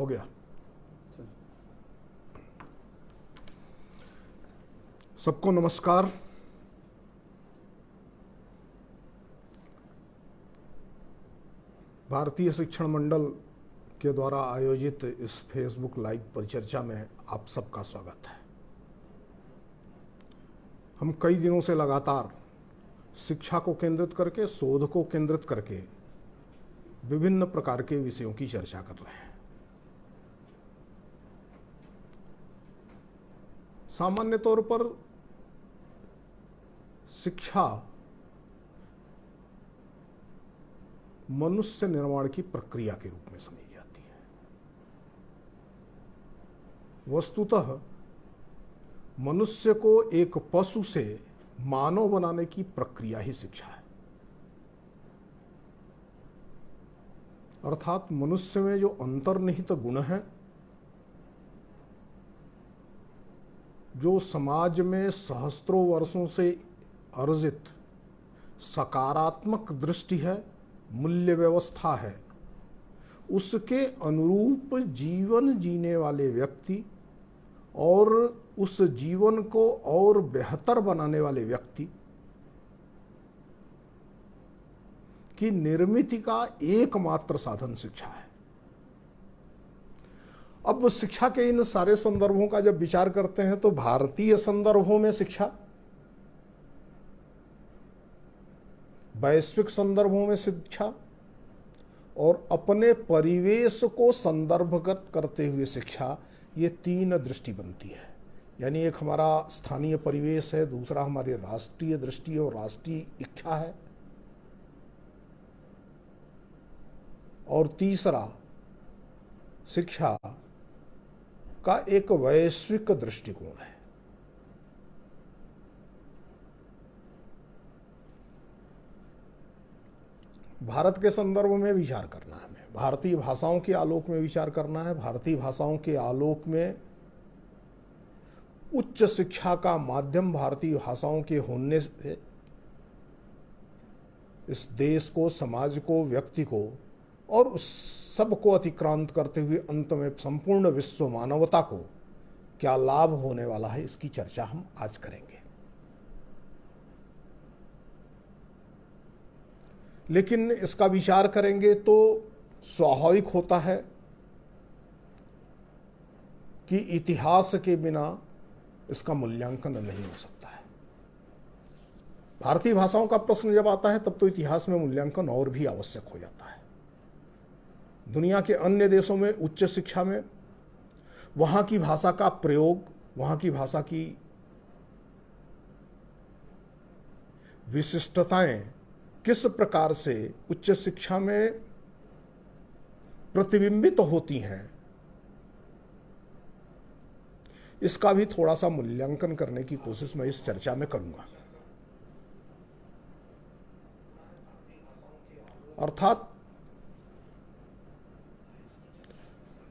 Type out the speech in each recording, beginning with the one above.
हो गया। सबको नमस्कार। भारतीय शिक्षण मंडल के द्वारा आयोजित इस फेसबुक लाइव परिचर्चा में आप सबका स्वागत है। हम कई दिनों से लगातार शिक्षा को केंद्रित करके, शोध को केंद्रित करके विभिन्न प्रकार के विषयों की चर्चा कर रहे हैं। सामान्य तौर पर शिक्षा मनुष्य निर्माण की प्रक्रिया के रूप में समझी जाती है। वस्तुतः मनुष्य को एक पशु से मानव बनाने की प्रक्रिया ही शिक्षा है। अर्थात मनुष्य में जो अंतर्निहित गुण है, जो समाज में सहस्त्रों वर्षों से अर्जित सकारात्मक दृष्टि है, मूल्य व्यवस्था है, उसके अनुरूप जीवन जीने वाले व्यक्ति और उस जीवन को और बेहतर बनाने वाले व्यक्ति की निर्मिति का एकमात्र साधन शिक्षा है। अब शिक्षा के इन सारे संदर्भों का जब विचार करते हैं तो भारतीय संदर्भों में शिक्षा, वैश्विक संदर्भों में शिक्षा और अपने परिवेश को संदर्भगत करते हुए शिक्षा, ये तीन दृष्टि बनती है। यानी एक हमारा स्थानीय परिवेश है, दूसरा हमारी राष्ट्रीय दृष्टि और राष्ट्रीय इच्छा है, और तीसरा शिक्षा का एक वैश्विक दृष्टिकोण है। भारत के संदर्भ में विचार करना है, हमें भारतीय भाषाओं के आलोक में विचार करना है। भारतीय भाषाओं के आलोक में उच्च शिक्षा का माध्यम भारतीय भाषाओं के होने से इस देश को, समाज को, व्यक्ति को और उस सबको अतिक्रांत करते हुए अंत में संपूर्ण विश्व मानवता को क्या लाभ होने वाला है, इसकी चर्चा हम आज करेंगे। लेकिन इसका विचार करेंगे तो स्वाभाविक होता है कि इतिहास के बिना इसका मूल्यांकन नहीं हो सकता है। भारतीय भाषाओं का प्रश्न जब आता है तब तो इतिहास में मूल्यांकन और भी आवश्यक हो जाता है। दुनिया के अन्य देशों में उच्च शिक्षा में वहां की भाषा का प्रयोग, वहां की भाषा की विशिष्टताएं किस प्रकार से उच्च शिक्षा में प्रतिबिंबित होती हैं, इसका भी थोड़ा सा मूल्यांकन करने की कोशिश मैं इस चर्चा में करूंगा। अर्थात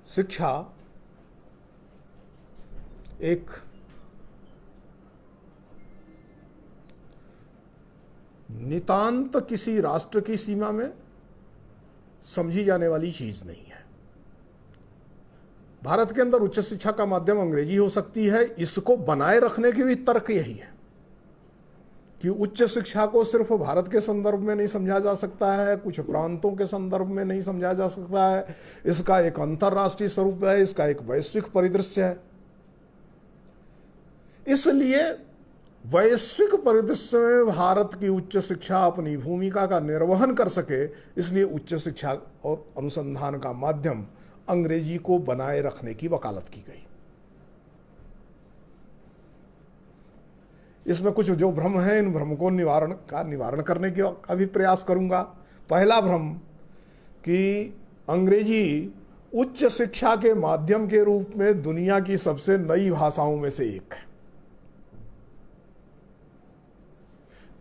शिक्षा एक नितांत किसी राष्ट्र की सीमा में समझी जाने वाली चीज नहीं है। भारत के अंदर उच्च शिक्षा का माध्यम अंग्रेजी हो सकती है। इसको बनाए रखने के भी तर्क यही है कि उच्च शिक्षा को सिर्फ भारत के संदर्भ में नहीं समझा जा सकता है, कुछ प्रांतों के संदर्भ में नहीं समझा जा सकता है। इसका एक अंतर्राष्ट्रीय स्वरूप है, इसका एक वैश्विक परिदृश्य है। इसलिए वैश्विक परिदृश्य में भारत की उच्च शिक्षा अपनी भूमिका का निर्वहन कर सके, इसलिए उच्च शिक्षा और अनुसंधान का माध्यम अंग्रेजी को बनाए रखने की वकालत की गई। इसमें कुछ जो भ्रम है, इन भ्रम को निवारण करने का भी प्रयास करूंगा। पहला भ्रम कि अंग्रेजी उच्च शिक्षा के माध्यम के रूप में दुनिया की सबसे नई भाषाओं में से एक है।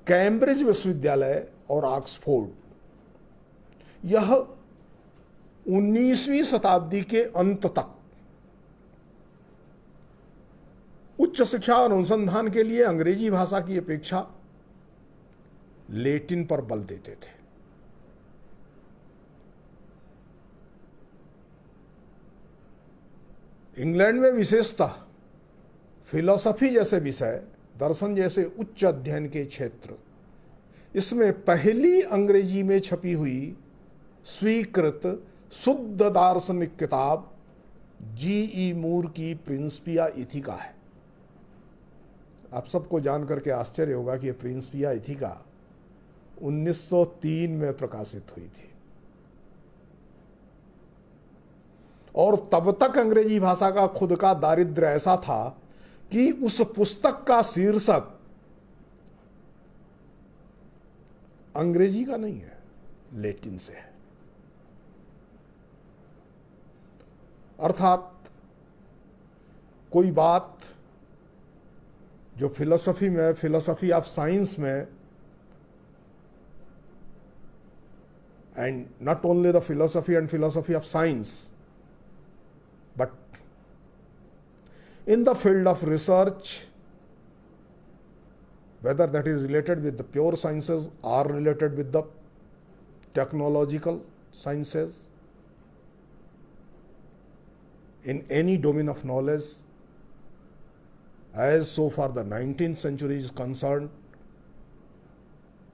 कैम्ब्रिज विश्वविद्यालय और ऑक्सफोर्ड, यह 19वीं शताब्दी के अंत तक उच्च शिक्षा और अनुसंधान के लिए अंग्रेजी भाषा की अपेक्षा लैटिन पर बल देते थे। इंग्लैंड में विशेषतः फिलॉसफी जैसे विषय, दर्शन जैसे उच्च अध्ययन के क्षेत्र, इसमें पहली अंग्रेजी में छपी हुई स्वीकृत शुद्ध दार्शनिक किताब G.E. मूर की प्रिंसिपिया इथिका है। आप सबको जान करके आश्चर्य होगा कि यह प्रिंसिपिया इथिका 1903 में प्रकाशित हुई थी और तब तक अंग्रेजी भाषा का खुद का दारिद्र्य ऐसा था कि उस पुस्तक का शीर्षक अंग्रेजी का नहीं है, लैटिन से है। अर्थात कोई बात जो फिलॉसफी में, फिलॉसफी ऑफ साइंस में, and not only the philosophy and philosophy of science, but in the field of research, whether that is related with the pure sciences or related with the technological sciences, in any domain of knowledge, as so far the 19th century is concerned,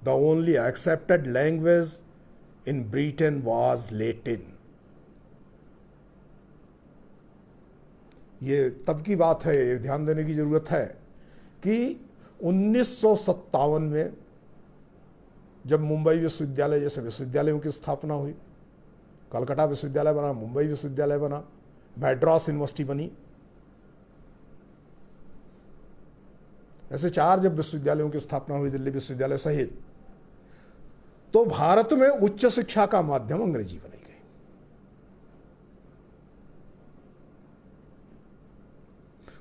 the only accepted language in Britain was Latin. ये तब की बात है, ये ध्यान देने की जरूरत है कि 1957 में जब मुंबई विश्वविद्यालय जैसे विश्वविद्यालयों की स्थापना हुई, कलकत्ता विश्वविद्यालय बना, मुंबई विश्वविद्यालय बना, मैड्रास यूनिवर्सिटी बनी, ऐसे 4 जब विश्वविद्यालयों की स्थापना हुई, दिल्ली विश्वविद्यालय सहित, तो भारत में उच्च शिक्षा का माध्यम अंग्रेजी बनी गई।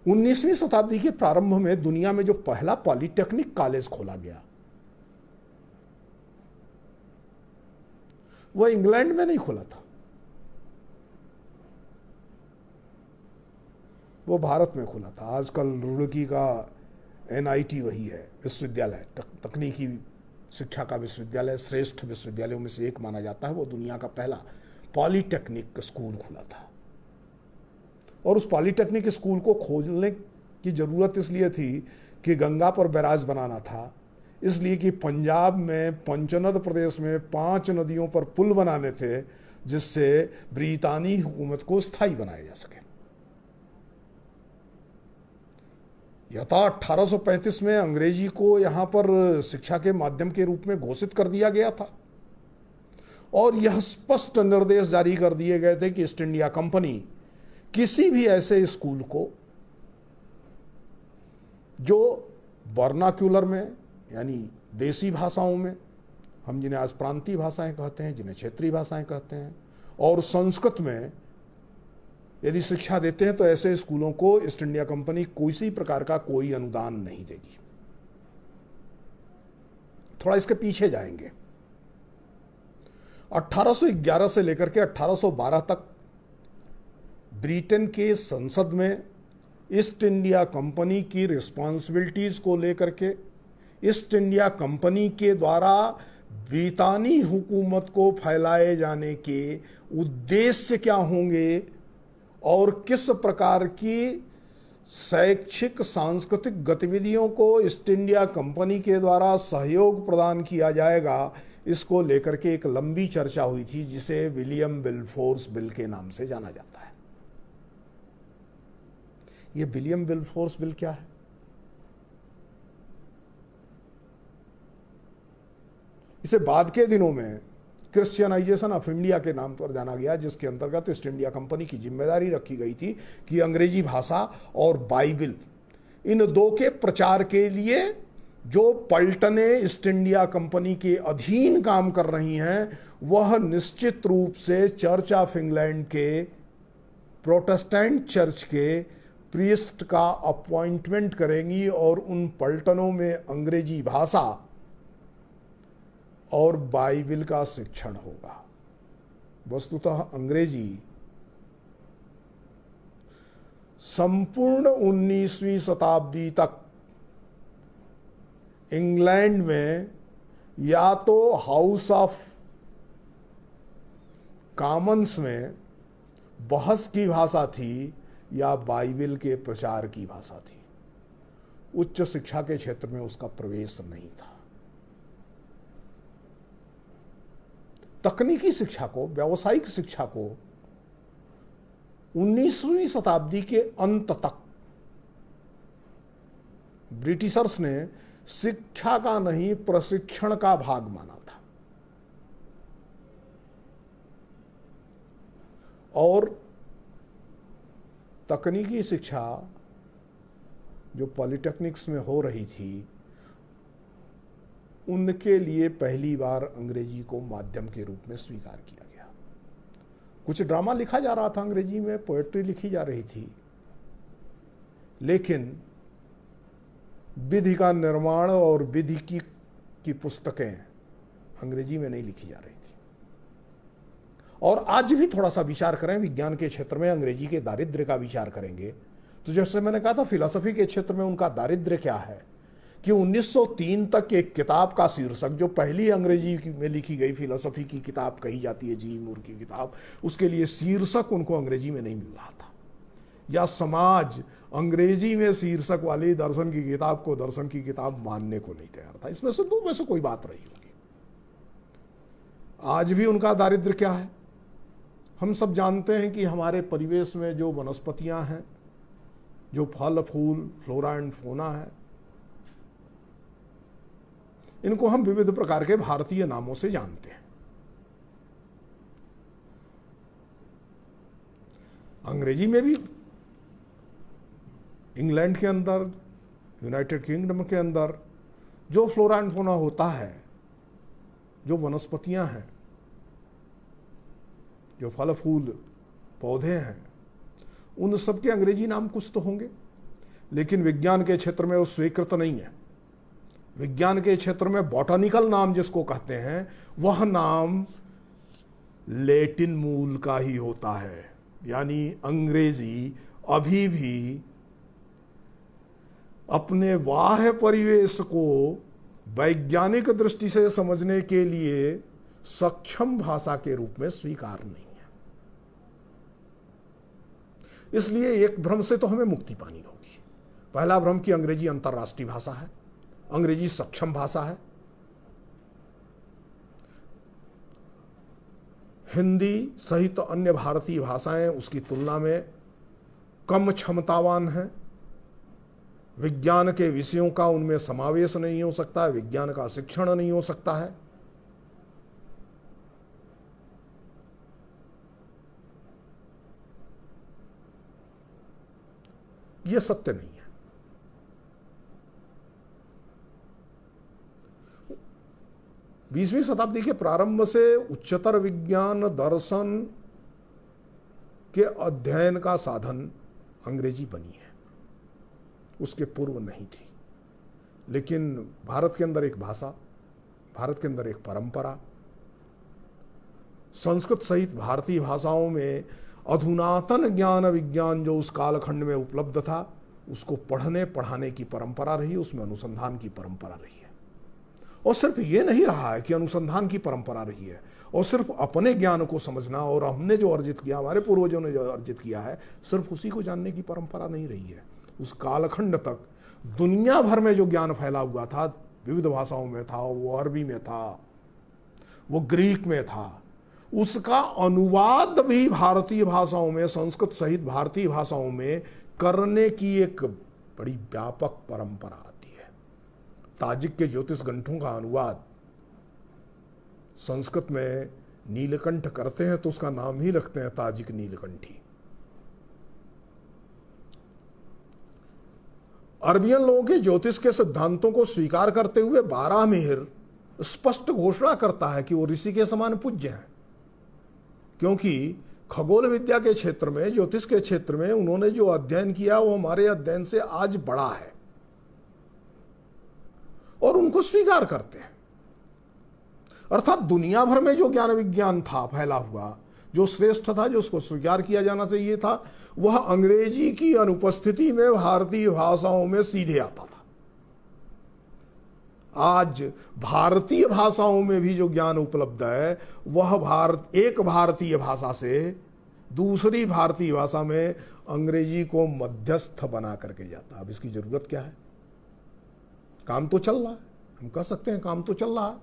19वीं शताब्दी के प्रारंभ में दुनिया में जो पहला पॉलिटेक्निक कॉलेज खोला गया, वह इंग्लैंड में नहीं खुला था, वो भारत में खुला था। आजकल रुड़की का NIT वही है, विश्वविद्यालय, तकनीकी शिक्षा का विश्वविद्यालय, श्रेष्ठ विश्वविद्यालयों में से एक माना जाता है। वो दुनिया का पहला पॉलिटेक्निक स्कूल खुला था और उस पॉलिटेक्निक स्कूल को खोलने की जरूरत इसलिए थी कि गंगा पर बैराज बनाना था, इसलिए कि पंजाब में पंचनद प्रदेश में 5 नदियों पर पुल बनाने थे जिससे ब्रितानी हुकूमत को स्थायी बनाया जा सके। यथा 1835 में अंग्रेजी को यहां पर शिक्षा के माध्यम के रूप में घोषित कर दिया गया था और यह स्पष्ट निर्देश जारी कर दिए गए थे कि ईस्ट इंडिया कंपनी किसी भी ऐसे स्कूल को जो वर्नाक्यूलर में, यानी देसी भाषाओं में, हम जिन्हें आज प्रांतीय भाषाएं कहते हैं, जिन्हें क्षेत्रीय भाषाएं कहते हैं, और संस्कृत में यदि शिक्षा देते हैं, तो ऐसे स्कूलों को ईस्ट इंडिया कंपनी किसी प्रकार का कोई अनुदान नहीं देगी। थोड़ा इसके पीछे जाएंगे। 1811 से लेकर के 1812 तक ब्रिटेन के संसद में ईस्ट इंडिया कंपनी की रिस्पॉन्सिबिलिटीज को लेकर के, ईस्ट इंडिया कंपनी के द्वारा ब्रितानी हुकूमत को फैलाए जाने के उद्देश्य क्या होंगे और किस प्रकार की शैक्षिक सांस्कृतिक गतिविधियों को ईस्ट इंडिया कंपनी के द्वारा सहयोग प्रदान किया जाएगा, इसको लेकर के एक लंबी चर्चा हुई थी जिसे विलियम विलफोर्स बिल के नाम से जाना जाता है। यह विलियम विलफोर्स बिल क्या है? इसे बाद के दिनों में क्रिश्चियनाइजेशन ऑफ इंडिया के नाम पर जाना गया, जिसके अंतर्गत ईस्ट इंडिया कंपनी की जिम्मेदारी रखी गई थी कि अंग्रेजी भाषा और बाइबिल, इन दो के प्रचार के लिए जो पलटने ईस्ट इंडिया कंपनी के अधीन काम कर रही हैं, वह निश्चित रूप से चर्च ऑफ इंग्लैंड के, प्रोटेस्टेंट चर्च के प्रीस्ट का अपॉइंटमेंट करेंगी और उन पलटनों में अंग्रेजी भाषा और बाइबिल का शिक्षण होगा। वस्तुतः अंग्रेजी संपूर्ण 19वीं शताब्दी तक इंग्लैंड में या तो हाउस ऑफ कॉमन्स में बहस की भाषा थी या बाइबल के प्रचार की भाषा थी। उच्च शिक्षा के क्षेत्र में उसका प्रवेश नहीं था। तकनीकी शिक्षा को, व्यावसायिक शिक्षा को 19वीं शताब्दी के अंत तक ब्रिटिशर्स ने शिक्षा का नहीं, प्रशिक्षण का भाग माना था। और तकनीकी शिक्षा जो पॉलिटेक्निक्स में हो रही थी, उनके लिए पहली बार अंग्रेजी को माध्यम के रूप में स्वीकार किया गया। कुछ ड्रामा लिखा जा रहा था अंग्रेजी में, पोएट्री लिखी जा रही थी, लेकिन विधि का निर्माण और विधि की पुस्तकें अंग्रेजी में नहीं लिखी जा रही थी। और आज भी थोड़ा सा विचार करें, विज्ञान के क्षेत्र में अंग्रेजी के दारिद्र्य का विचार करेंगे, तो जैसे मैंने कहा था फिलॉसफी के क्षेत्र में उनका दारिद्र्य क्या है कि 1903 तक एक किताब का शीर्षक, जो पहली अंग्रेजी में लिखी गई फिलॉसफी की किताब कही जाती है, जी मूर की किताब, उसके लिए शीर्षक उनको अंग्रेजी में नहीं मिल रहा था। या समाज अंग्रेजी में शीर्षक वाली दर्शन की किताब को दर्शन की किताब मानने को नहीं तैयार था। इसमें से दो में से कोई बात रही होगी। आज भी उनका दारिद्र्य क्या है? हम सब जानते हैं कि हमारे परिवेश में जो वनस्पतियां हैं, जो फल फूल, फ्लोरा एंड फौना है, इनको हम विविध प्रकार के भारतीय नामों से जानते हैं। अंग्रेजी में भी इंग्लैंड के अंदर, यूनाइटेड किंगडम के अंदर जो फ्लोरा एंड फौना होता है, जो वनस्पतियां हैं, जो फल फूल पौधे हैं, उन सब के अंग्रेजी नाम कुछ तो होंगे, लेकिन विज्ञान के क्षेत्र में वो स्वीकृत नहीं है। विज्ञान के क्षेत्र में बॉटनिकल नाम जिसको कहते हैं, वह नाम लैटिन मूल का ही होता है। यानी अंग्रेजी अभी भी अपने बाह्य परिवेश को वैज्ञानिक दृष्टि से समझने के लिए सक्षम भाषा के रूप में स्वीकार नहीं है। इसलिए एक भ्रम से तो हमें मुक्ति पानी होगी। पहला भ्रम कि अंग्रेजी अंतर्राष्ट्रीय भाषा है, अंग्रेजी सक्षम भाषा है। हिंदी सहित अन्य भारतीय भाषाएं उसकी तुलना में कम क्षमतावान हैं। विज्ञान के विषयों का उनमें समावेश नहीं हो सकता है, विज्ञान का शिक्षण नहीं हो सकता है। यह सत्य नहीं है। 20वीं शताब्दी के प्रारंभ से उच्चतर विज्ञान दर्शन के अध्ययन का साधन अंग्रेजी बनी है, उसके पूर्व नहीं थी। लेकिन भारत के अंदर एक भाषा, भारत के अंदर एक परंपरा, संस्कृत सहित भारतीय भाषाओं में अधुनातन ज्ञान विज्ञान जो उस कालखंड में उपलब्ध था, उसको पढ़ने पढ़ाने की परंपरा रही, उसमें अनुसंधान की परंपरा रही है। और सिर्फ ये नहीं रहा है कि अनुसंधान की परंपरा रही है और सिर्फ अपने ज्ञान को समझना और हमने जो अर्जित किया, हमारे पूर्वजों ने जो अर्जित किया है, सिर्फ उसी को जानने की परंपरा नहीं रही है। उस कालखंड तक दुनिया भर में जो ज्ञान फैला हुआ था, विविध भाषाओं में था, वो अरबी में था, वो ग्रीक में था, उसका अनुवाद भी भारतीय भाषाओं में, संस्कृत सहित भारतीय भाषाओं में करने की एक बड़ी व्यापक परंपरा आती है। ताजिक के ज्योतिष ग्रंथों का अनुवाद संस्कृत में नीलकंठ करते हैं तो उसका नाम ही रखते हैं ताजिक नीलकंठी। अरबियन लोगों के ज्योतिष के सिद्धांतों को स्वीकार करते हुए बारामिहिर स्पष्ट घोषणा करता है कि वो ऋषि के समान पूज्य हैं, क्योंकि खगोल विद्या के क्षेत्र में, ज्योतिष के क्षेत्र में उन्होंने जो अध्ययन किया वो हमारे अध्ययन से आज बड़ा है और उनको स्वीकार करते हैं। अर्थात दुनिया भर में जो ज्ञान विज्ञान था फैला हुआ, जो श्रेष्ठ था, जो उसको स्वीकार किया जाना चाहिए था, वह अंग्रेजी की अनुपस्थिति में भारतीय भाषाओं में सीधे आता था। आज भारतीय भाषाओं में भी जो ज्ञान उपलब्ध है वह एक भारतीय भाषा से दूसरी भारतीय भाषा में अंग्रेजी को मध्यस्थ बना करके जाता। अब इसकी जरूरत क्या है? काम तो चल रहा है, हम कह सकते हैं काम तो चल रहा है।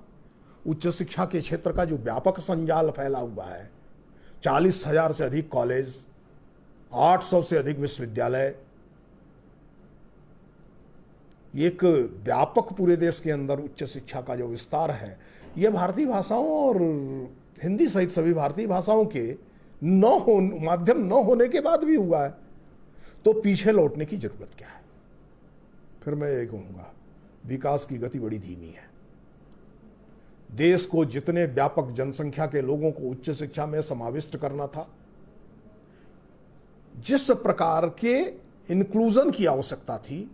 उच्च शिक्षा के क्षेत्र का जो व्यापक संजाल फैला हुआ है, 40,000 से अधिक कॉलेज, 800 से अधिक विश्वविद्यालय, एक व्यापक पूरे देश के अंदर उच्च शिक्षा का जो विस्तार है, यह भारतीय भाषाओं और हिंदी सहित सभी भारतीय भाषाओं के माध्यम न होने के बाद भी हुआ है। तो पीछे लौटने की जरूरत क्या है? फिर मैं ये कहूंगा, विकास की गति बड़ी धीमी है। देश को जितने व्यापक जनसंख्या के लोगों को उच्च शिक्षा में समाविष्ट करना था, जिस प्रकार के इंक्लूजन की आवश्यकता थी,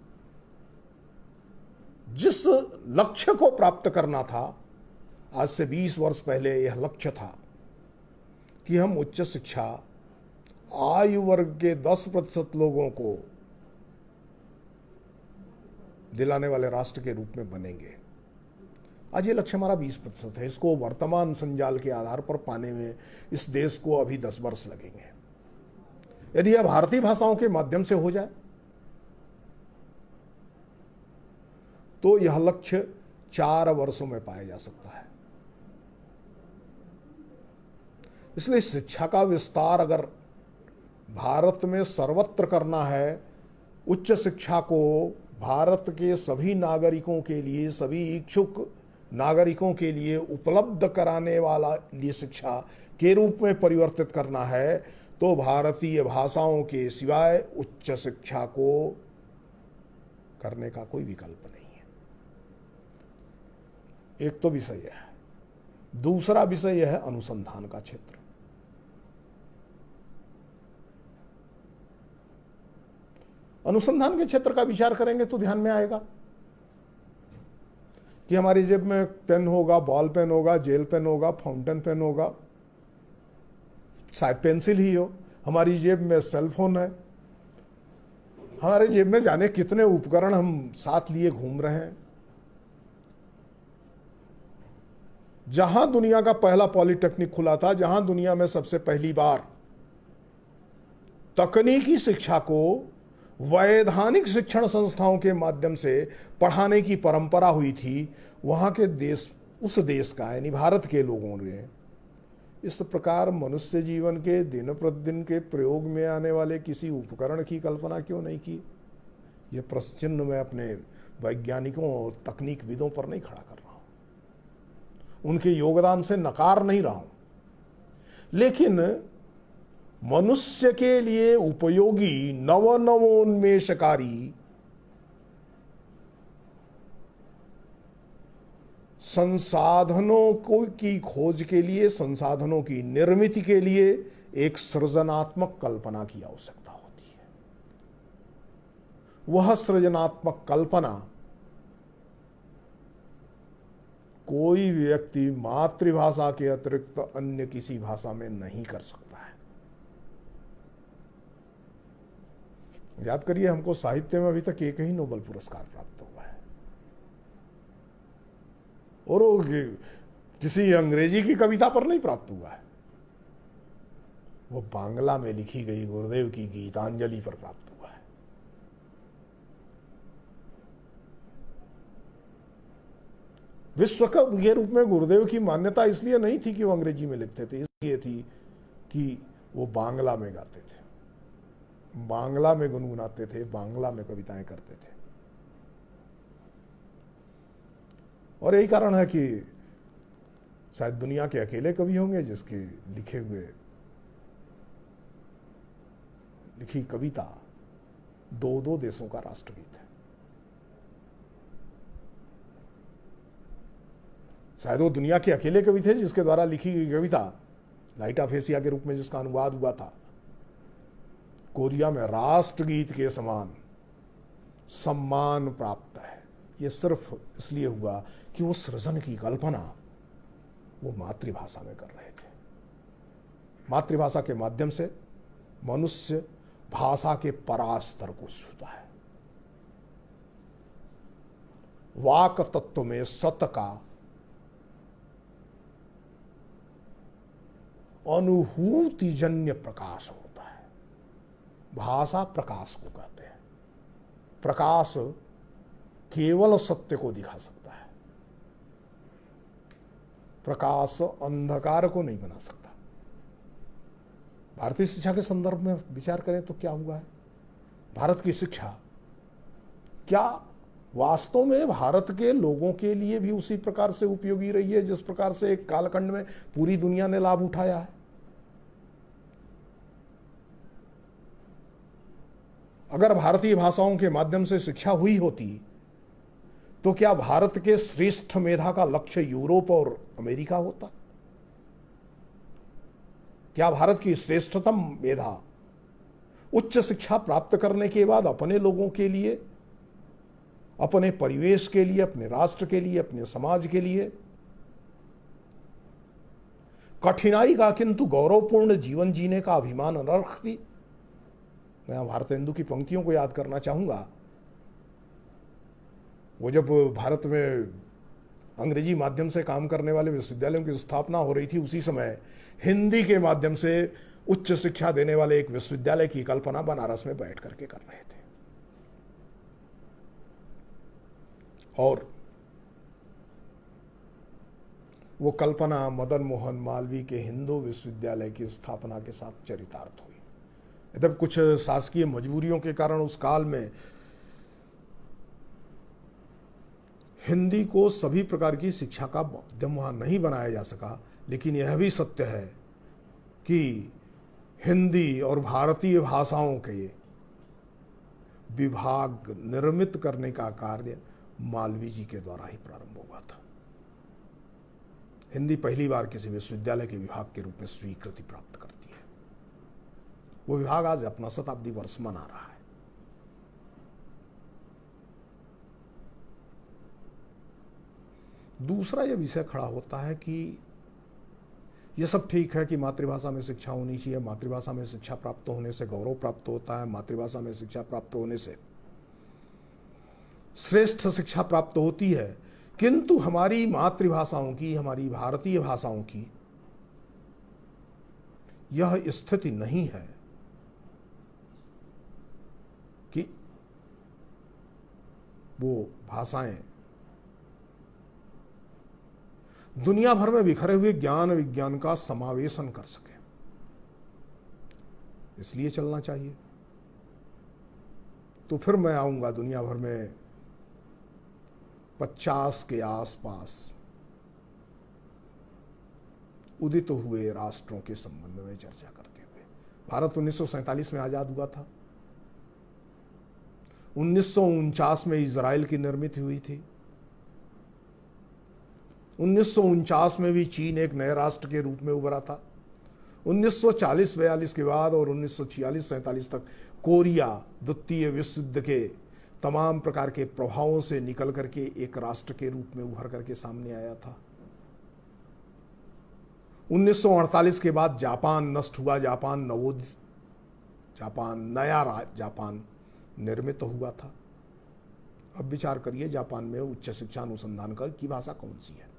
जिस लक्ष्य को प्राप्त करना था, आज से 20 वर्ष पहले यह लक्ष्य था कि हम उच्च शिक्षा आयु वर्ग के 10% लोगों को दिलाने वाले राष्ट्र के रूप में बनेंगे। आज ये लक्ष्य हमारा 20% है। इसको वर्तमान संजाल के आधार पर पाने में इस देश को अभी 10 वर्ष लगेंगे। यदि यह भारतीय भाषाओं के माध्यम से हो जाए तो यह लक्ष्य 4 वर्षों में पाया जा सकता है। इसलिए शिक्षा का विस्तार अगर भारत में सर्वत्र करना है, उच्च शिक्षा को भारत के सभी नागरिकों के लिए, सभी इच्छुक नागरिकों के लिए उपलब्ध कराने वाला लिए शिक्षा के रूप में परिवर्तित करना है, तो भारतीय भाषाओं के सिवाय उच्च शिक्षा को करने का कोई विकल्प नहीं है। एक तो विषय यह है। दूसरा विषय यह है अनुसंधान का क्षेत्र। अनुसंधान के क्षेत्र का विचार करेंगे तो ध्यान में आएगा कि हमारी जेब में पेन होगा, बॉल पेन होगा, जेल पेन होगा, फाउंटेन पेन होगा, शायद पेंसिल ही हो। हमारी जेब में सेल फोन है। हमारे जेब में जाने कितने उपकरण हम साथ लिए घूम रहे हैं। जहां दुनिया का पहला पॉलिटेक्निक खुला था, जहां दुनिया में सबसे पहली बार तकनीकी शिक्षा को वैधानिक शिक्षण संस्थाओं के माध्यम से पढ़ाने की परंपरा हुई थी, वहां के देश, उस देश का यानी भारत के लोगों ने इस प्रकार मनुष्य जीवन के दिन प्रतिदिन के प्रयोग में आने वाले किसी उपकरण की कल्पना क्यों नहीं की? यह प्रश्न चिन्ह मैं अपने वैज्ञानिकों और तकनीकविदों पर नहीं खड़ा कर रहा हूं, उनके योगदान से नकार नहीं रहा हूं, लेकिन मनुष्य के लिए उपयोगी नवोन्मेषकारी संसाधनों को की खोज के लिए, संसाधनों की निर्मिति के लिए एक सृजनात्मक कल्पना की आवश्यकता होती है। वह सृजनात्मक कल्पना कोई व्यक्ति मातृभाषा के अतिरिक्त अन्य किसी भाषा में नहीं कर सकता है। याद करिए, हमको साहित्य में अभी तक एक ही नोबेल पुरस्कार प्राप्त हुआ है, और वो किसी अंग्रेजी की कविता पर नहीं प्राप्त हुआ है, वो बांग्ला में लिखी गई गुरुदेव की गीतांजलि पर प्राप्त हुआ है। विश्व कप के रूप में गुरुदेव की मान्यता इसलिए नहीं थी कि वो अंग्रेजी में लिखते थे, इसलिए थी कि वो बांग्ला में गाते थे, बांग्ला में गुनगुनाते थे, बांग्ला में कविताएं करते थे। और यही कारण है कि शायद दुनिया के अकेले कवि होंगे जिसके लिखी कविता दो देशों का राष्ट्रगीत है। शायद वो दुनिया के अकेले कवि थे जिसके द्वारा लिखी गई कविता लाइट ऑफ एशिया के रूप में जिसका अनुवाद हुआ था, कोरिया में राष्ट्रगीत के समान सम्मान प्राप्त है। यह सिर्फ इसलिए हुआ कि वो सृजन की कल्पना वो मातृभाषा में कर रहे थे। मातृभाषा के माध्यम से मनुष्य भाषा के परास्तर को छूता है। वाक तत्व में सत का अनुभूतिजन्य प्रकाश होता है। भाषा प्रकाश को कहते हैं। प्रकाश केवल सत्य को दिखा सकता है, प्रकाश अंधकार को नहीं बना सकता। भारतीय शिक्षा के संदर्भ में विचार करें तो क्या हुआ है? भारत की शिक्षा क्या वास्तव में भारत के लोगों के लिए भी उसी प्रकार से उपयोगी रही है जिस प्रकार से एक कालखंड में पूरी दुनिया ने लाभ उठाया है? अगर भारतीय भाषाओं के माध्यम से शिक्षा हुई होती तो क्या भारत के श्रेष्ठ मेधा का लक्ष्य यूरोप और अमेरिका होता? क्या भारत की श्रेष्ठतम मेधा उच्च शिक्षा प्राप्त करने के बाद अपने लोगों के लिए, अपने परिवेश के लिए, अपने राष्ट्र के लिए, अपने समाज के लिए कठिनाई का किंतु गौरवपूर्ण जीवन जीने का अभिमान न रखती? मैं भारतेंदु की पंक्तियों को याद करना चाहूंगा। वो जब भारत में अंग्रेजी माध्यम से काम करने वाले विश्वविद्यालयों की स्थापना हो रही थी, उसी समय हिंदी के माध्यम से उच्च शिक्षा देने वाले एक विश्वविद्यालय की कल्पना बनारस में बैठ करके कर रहे थे। और वो कल्पना मदन मोहन मालवीय के हिंदू विश्वविद्यालय की स्थापना के साथ चरितार्थ हुई। जब कुछ शासकीय मजबूरियों के कारण उस काल में हिंदी को सभी प्रकार की शिक्षा का माध्यम वहां नहीं बनाया जा सका, लेकिन यह भी सत्य है कि हिंदी और भारतीय भाषाओं के विभाग निर्मित करने का कार्य मालवीय जी के द्वारा ही प्रारंभ हुआ था। हिंदी पहली बार किसी विश्वविद्यालय के विभाग के रूप में स्वीकृति प्राप्त करती है। वो विभाग आज अपना शताब्दी वर्ष मना रहा है। दूसरा यह विषय खड़ा होता है कि यह सब ठीक है कि मातृभाषा में शिक्षा होनी चाहिए, मातृभाषा में शिक्षा प्राप्त होने से गौरव प्राप्त होता है, मातृभाषा में शिक्षा प्राप्त होने से श्रेष्ठ शिक्षा प्राप्त होती है, किंतु हमारी मातृभाषाओं की, हमारी भारतीय भाषाओं की यह स्थिति नहीं है कि वो भाषाएं दुनिया भर में बिखरे हुए ज्ञान विज्ञान का समावेशन कर सके। इसलिए चलना चाहिए। तो फिर मैं आऊंगा दुनिया भर में 50 के आसपास उदित हुए राष्ट्रों के संबंध में चर्चा करते हुए। भारत 1947 में आजाद हुआ था। 1949 में इजराइल की निर्मित हुई थी। 1949 में भी चीन एक नए राष्ट्र के रूप में उभरा था। 1940-42 के बाद और 1946-47 तक कोरिया द्वितीय विश्व युद्ध के तमाम प्रकार के प्रभावों से निकल करके एक राष्ट्र के रूप में उभर करके सामने आया था। 1948 के बाद जापान नष्ट हुआ, नया जापान निर्मित हुआ था। अब विचार करिए, जापान में उच्च शिक्षा अनुसंधान की भाषा कौन सी है?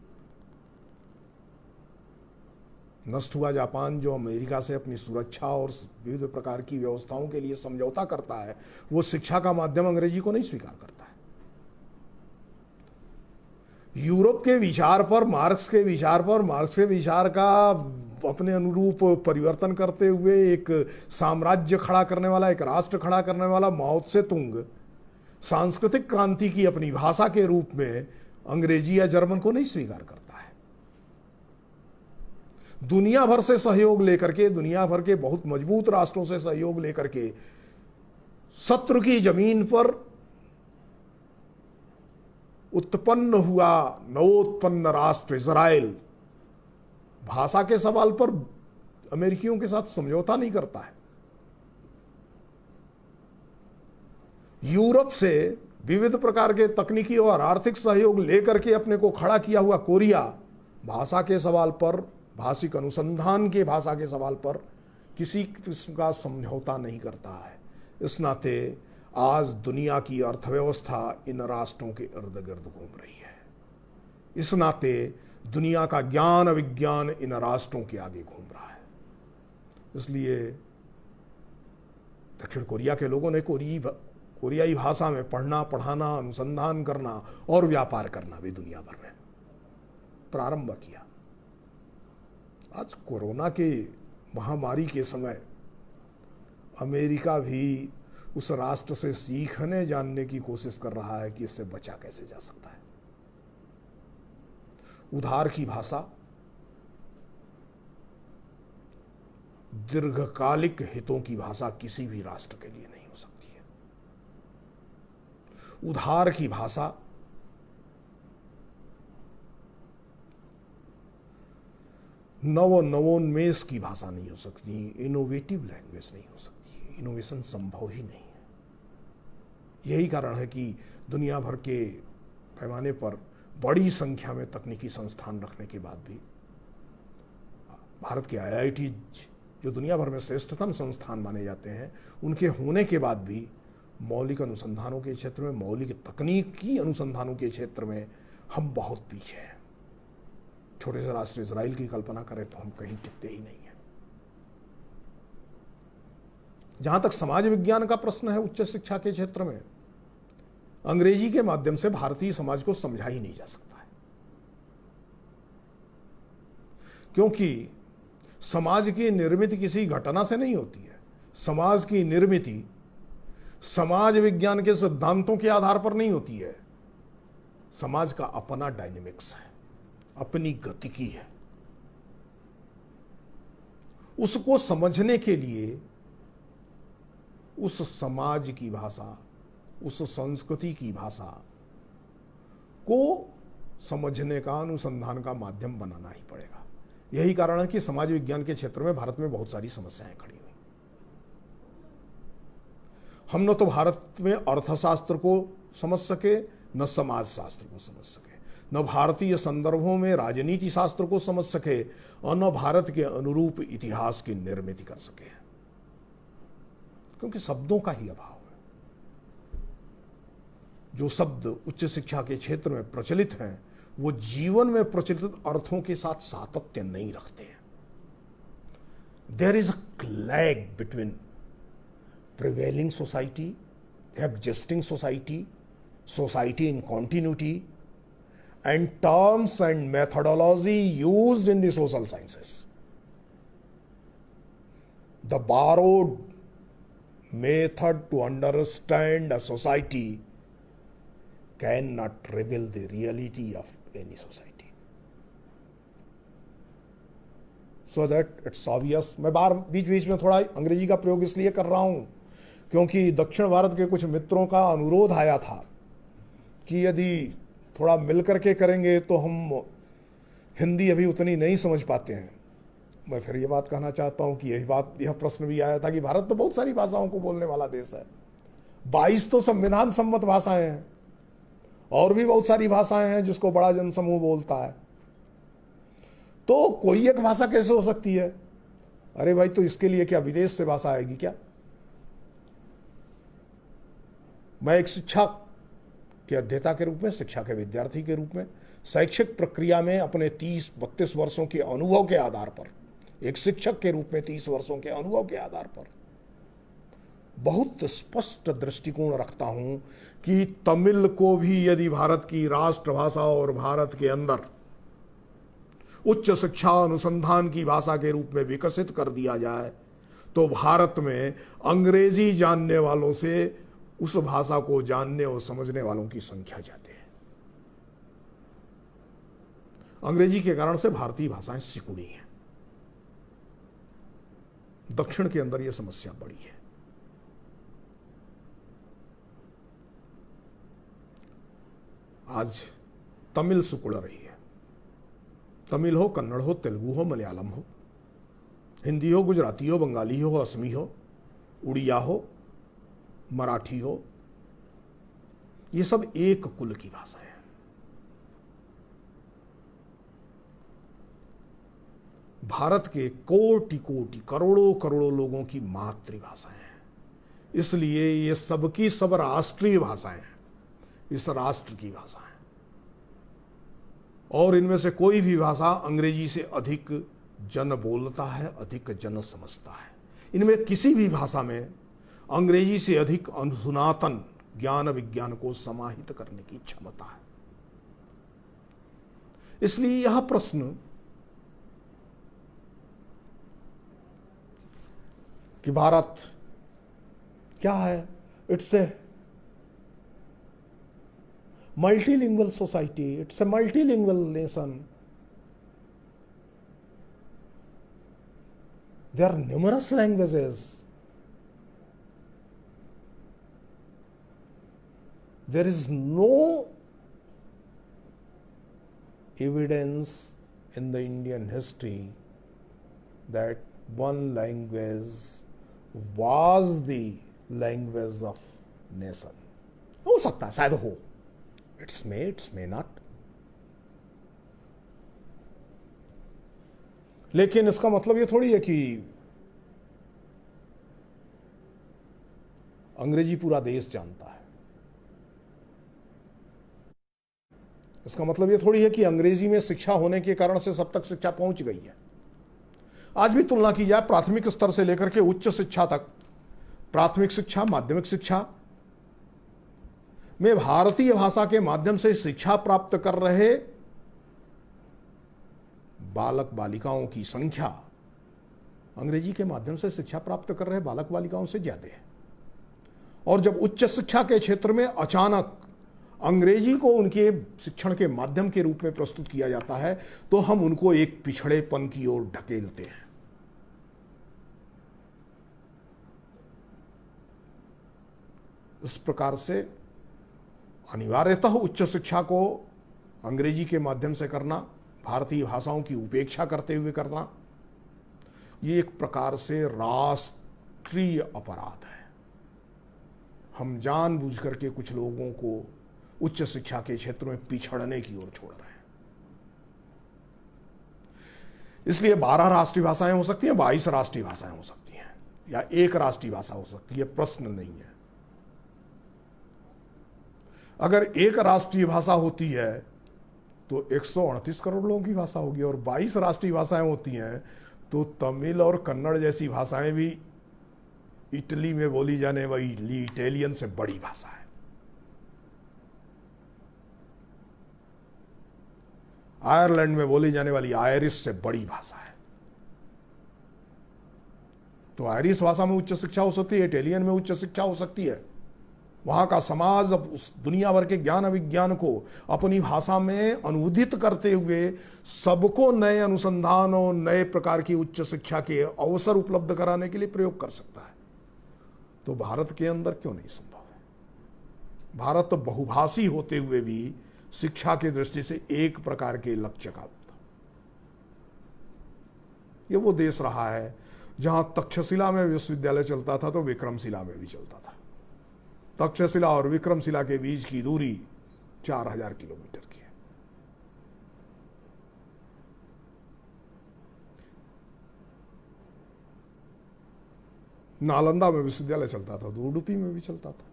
नष्ट हुआ जापान जो अमेरिका से अपनी सुरक्षा और विविध प्रकार की व्यवस्थाओं के लिए समझौता करता है, वो शिक्षा का माध्यम अंग्रेजी को नहीं स्वीकार करता है। यूरोप के विचार पर, मार्क्स के विचार का अपने अनुरूप परिवर्तन करते हुए एक साम्राज्य खड़ा करने वाला, एक राष्ट्र खड़ा करने वाला माओ त्से-तुंग सांस्कृतिक क्रांति की अपनी भाषा के रूप में अंग्रेजी या जर्मन को नहीं स्वीकार करता है। दुनिया भर से सहयोग लेकर के, दुनिया भर के बहुत मजबूत राष्ट्रों से सहयोग लेकर के शत्रु की जमीन पर उत्पन्न हुआ नवोत्पन्न राष्ट्र इजराइल भाषा के सवाल पर अमेरिकियों के साथ समझौता नहीं करता है। यूरोप से विविध प्रकार के तकनीकी और आर्थिक सहयोग लेकर के अपने को खड़ा किया हुआ कोरिया भाषा के सवाल पर, भाषिक अनुसंधान के भाषा के सवाल पर किसी किस्म का समझौता नहीं करता है। इस नाते आज दुनिया की अर्थव्यवस्था इन राष्ट्रों के इर्द गिर्द घूम रही है। इस नाते दुनिया का ज्ञान विज्ञान इन राष्ट्रों के आगे घूम रहा है। इसलिए दक्षिण कोरिया के लोगों ने कोरियाई भाषा में पढ़ना, पढ़ाना, अनुसंधान करना और व्यापार करना भी दुनिया भर में प्रारंभ किया। आज कोरोना के महामारी के समय अमेरिका भी उस राष्ट्र से सीखने जानने की कोशिश कर रहा है कि इससे बचा कैसे जा सकता है। उधार की भाषा दीर्घकालिक हितों की भाषा किसी भी राष्ट्र के लिए नहीं हो सकती है। उधार की भाषा नवोन्मेष की भाषा नहीं हो सकती, इनोवेटिव लैंग्वेज नहीं हो सकती, इनोवेशन संभव ही नहीं है। यही कारण है कि दुनिया भर के पैमाने पर बड़ी संख्या में तकनीकी संस्थान रखने के बाद भी भारत के IIT जो दुनिया भर में श्रेष्ठतम संस्थान माने जाते हैं, उनके होने के बाद भी मौलिक अनुसंधानों के क्षेत्र में, मौलिक तकनीकी अनुसंधानों के क्षेत्र में हम बहुत पीछे हैं। छोटे से राष्ट्र इजराइल की कल्पना करें तो हम कहीं टिकते ही नहीं हैं। जहां तक समाज विज्ञान का प्रश्न है, उच्च शिक्षा के क्षेत्र में अंग्रेजी के माध्यम से भारतीय समाज को समझा ही नहीं जा सकता है, क्योंकि समाज की निर्मित किसी घटना से नहीं होती है। समाज की निर्मित समाज विज्ञान के सिद्धांतों के आधार पर नहीं होती है। समाज का अपना डायनेमिक्स है, अपनी गतिकी है। उसको समझने के लिए उस समाज की भाषा, उस संस्कृति की भाषा को समझने का, अनुसंधान का माध्यम बनाना ही पड़ेगा। यही कारण है कि समाज विज्ञान के क्षेत्र में भारत में बहुत सारी समस्याएं खड़ी हुई। हम न तो भारत में अर्थशास्त्र को समझ सके, न समाज शास्त्र को समझ सके, न भारतीय संदर्भों में राजनीति शास्त्र को समझ सके, और न भारत के अनुरूप इतिहास की निर्मित कर सके, क्योंकि शब्दों का ही अभाव है। जो शब्द उच्च शिक्षा के क्षेत्र में प्रचलित हैं, वो जीवन में प्रचलित अर्थों के साथ सातत्य नहीं रखते हैं। There is a lag between prevailing society, existing society, society in continuity, and terms and methodology used in the social sciences. The borrowed method to understand a society cannot reveal the reality of any society. So that it's obvious. मैं बार बीच बीच में थोड़ा अंग्रेजी का प्रयोग इसलिए कर रहा हूं क्योंकि दक्षिण भारत के कुछ मित्रों का अनुरोध आया था कि यदि थोड़ा मिल करके करेंगे तो हम हिंदी अभी उतनी नहीं समझ पाते हैं। मैं फिर ये बात कहना चाहता हूं कि यह प्रश्न भी आया था कि भारत तो बहुत सारी भाषाओं को बोलने वाला देश है, 22 तो संविधान सम्मत भाषाएं हैं, और भी बहुत सारी भाषाएं हैं जिसको बड़ा जनसमूह बोलता है, तो कोई एक भाषा कैसे हो सकती है? अरे भाई, तो इसके लिए क्या विदेश से भाषा आएगी क्या? मैं एक शिक्षा के अध्येता के रूप में, शिक्षा के विद्यार्थी के रूप में, शैक्षिक प्रक्रिया में अपने 30-32 वर्षों के अनुभव के आधार पर, एक शिक्षक के रूप में 30 वर्षों के अनुभव के आधार पर बहुत स्पष्ट दृष्टिकोण रखता हूं कि तमिल को भी यदि भारत की राष्ट्रभाषा और भारत के अंदर उच्च शिक्षा अनुसंधान की भाषा के रूप में विकसित कर दिया जाए तो भारत में अंग्रेजी जानने वालों से उस भाषा को जानने और समझने वालों की संख्या ज्यादा है। अंग्रेजी के कारण से भारतीय भाषाएं सिकुड़ी हैं। दक्षिण के अंदर यह समस्या बड़ी है। आज तमिल सिकुड़ रही है। तमिल हो, कन्नड़ हो, तेलुगु हो, मलयालम हो, हिंदी हो, गुजराती हो, बंगाली हो, असमी हो, उड़िया हो, मराठी हो, ये सब एक कुल की भाषा है। भारत के कोटि कोटि, करोड़ों करोड़ों लोगों की मातृभाषाएं हैं, इसलिए ये सबकी सब राष्ट्रीय भाषाएं हैं, इस राष्ट्र की भाषा है। और इनमें से कोई भी भाषा अंग्रेजी से अधिक जन बोलता है, अधिक जन समझता है। इनमें किसी भी भाषा में अंग्रेजी से अधिक अधुनातन ज्ञान विज्ञान को समाहित करने की क्षमता है। इसलिए यह प्रश्न कि भारत क्या है, it's a multilingual society, it's a multilingual nation, there are numerous languages, there is no evidence in the Indian history that one language was the language of nation. हो सकता है, शायद हो, it's may not, लेकिन इसका मतलब ये थोड़ी है कि अंग्रेजी पूरा देश जानता है। इसका मतलब ये थोड़ी है कि अंग्रेजी में शिक्षा होने के कारण से सब तक शिक्षा पहुंच गई है। आज भी तुलना की जाए प्राथमिक स्तर से लेकर के उच्च शिक्षा तक, प्राथमिक शिक्षा, माध्यमिक शिक्षा में भारतीय भाषा के माध्यम से शिक्षा प्राप्त कर रहे बालक बालिकाओं की संख्या अंग्रेजी के माध्यम से शिक्षा प्राप्त कर रहे बालक बालिकाओं से ज्यादा है। और जब उच्च शिक्षा के क्षेत्र में अचानक अंग्रेजी को उनके शिक्षण के माध्यम के रूप में प्रस्तुत किया जाता है तो हम उनको एक पिछड़ेपन की ओर ढकेलते हैं। इस प्रकार से अनिवार्यतः उच्च शिक्षा को अंग्रेजी के माध्यम से करना, भारतीय भाषाओं की उपेक्षा करते हुए करना, ये एक प्रकार से राष्ट्रीय अपराध है। हम जानबूझ करके कुछ लोगों को उच्च शिक्षा के क्षेत्र में पिछड़ने की ओर छोड़ रहे हैं। इसलिए 12 राष्ट्रीय भाषाएं हो सकती हैं, 22 राष्ट्रीय भाषाएं हो सकती हैं, या एक राष्ट्रीय भाषा हो सकती है, प्रश्न नहीं है। अगर एक राष्ट्रीय भाषा होती है तो 138 करोड़ लोगों की भाषा होगी, और 22 राष्ट्रीय भाषाएं होती हैं तो तमिल और कन्नड़ जैसी भाषाएं भी इटली में बोली जाने वाली इटालियन से बड़ी भाषा है। आयरलैंड में बोली जाने वाली आयरिश से बड़ी भाषा है। तो आयरिश भाषा में उच्च शिक्षा हो सकती है, इटालियन में उच्च शिक्षा हो सकती है। वहां का समाज अब उस दुनिया भर के ज्ञान विज्ञान को अपनी भाषा में अनुदित करते हुए सबको नए अनुसंधान और नए प्रकार की उच्च शिक्षा के अवसर उपलब्ध कराने के लिए प्रयोग कर सकता है। तो भारत के अंदर क्यों नहीं संभव है? भारत तो बहुभाषी होते हुए भी शिक्षा की दृष्टि से एक प्रकार के लक्ष्य का था। यह वो देश रहा है जहां तक्षशिला में विश्वविद्यालय चलता था तो विक्रमशिला में भी चलता था। तक्षशिला और विक्रमशिला के बीच की दूरी 4000 किलोमीटर की है। नालंदा में विश्वविद्यालय चलता था तो उडुपी में भी चलता था।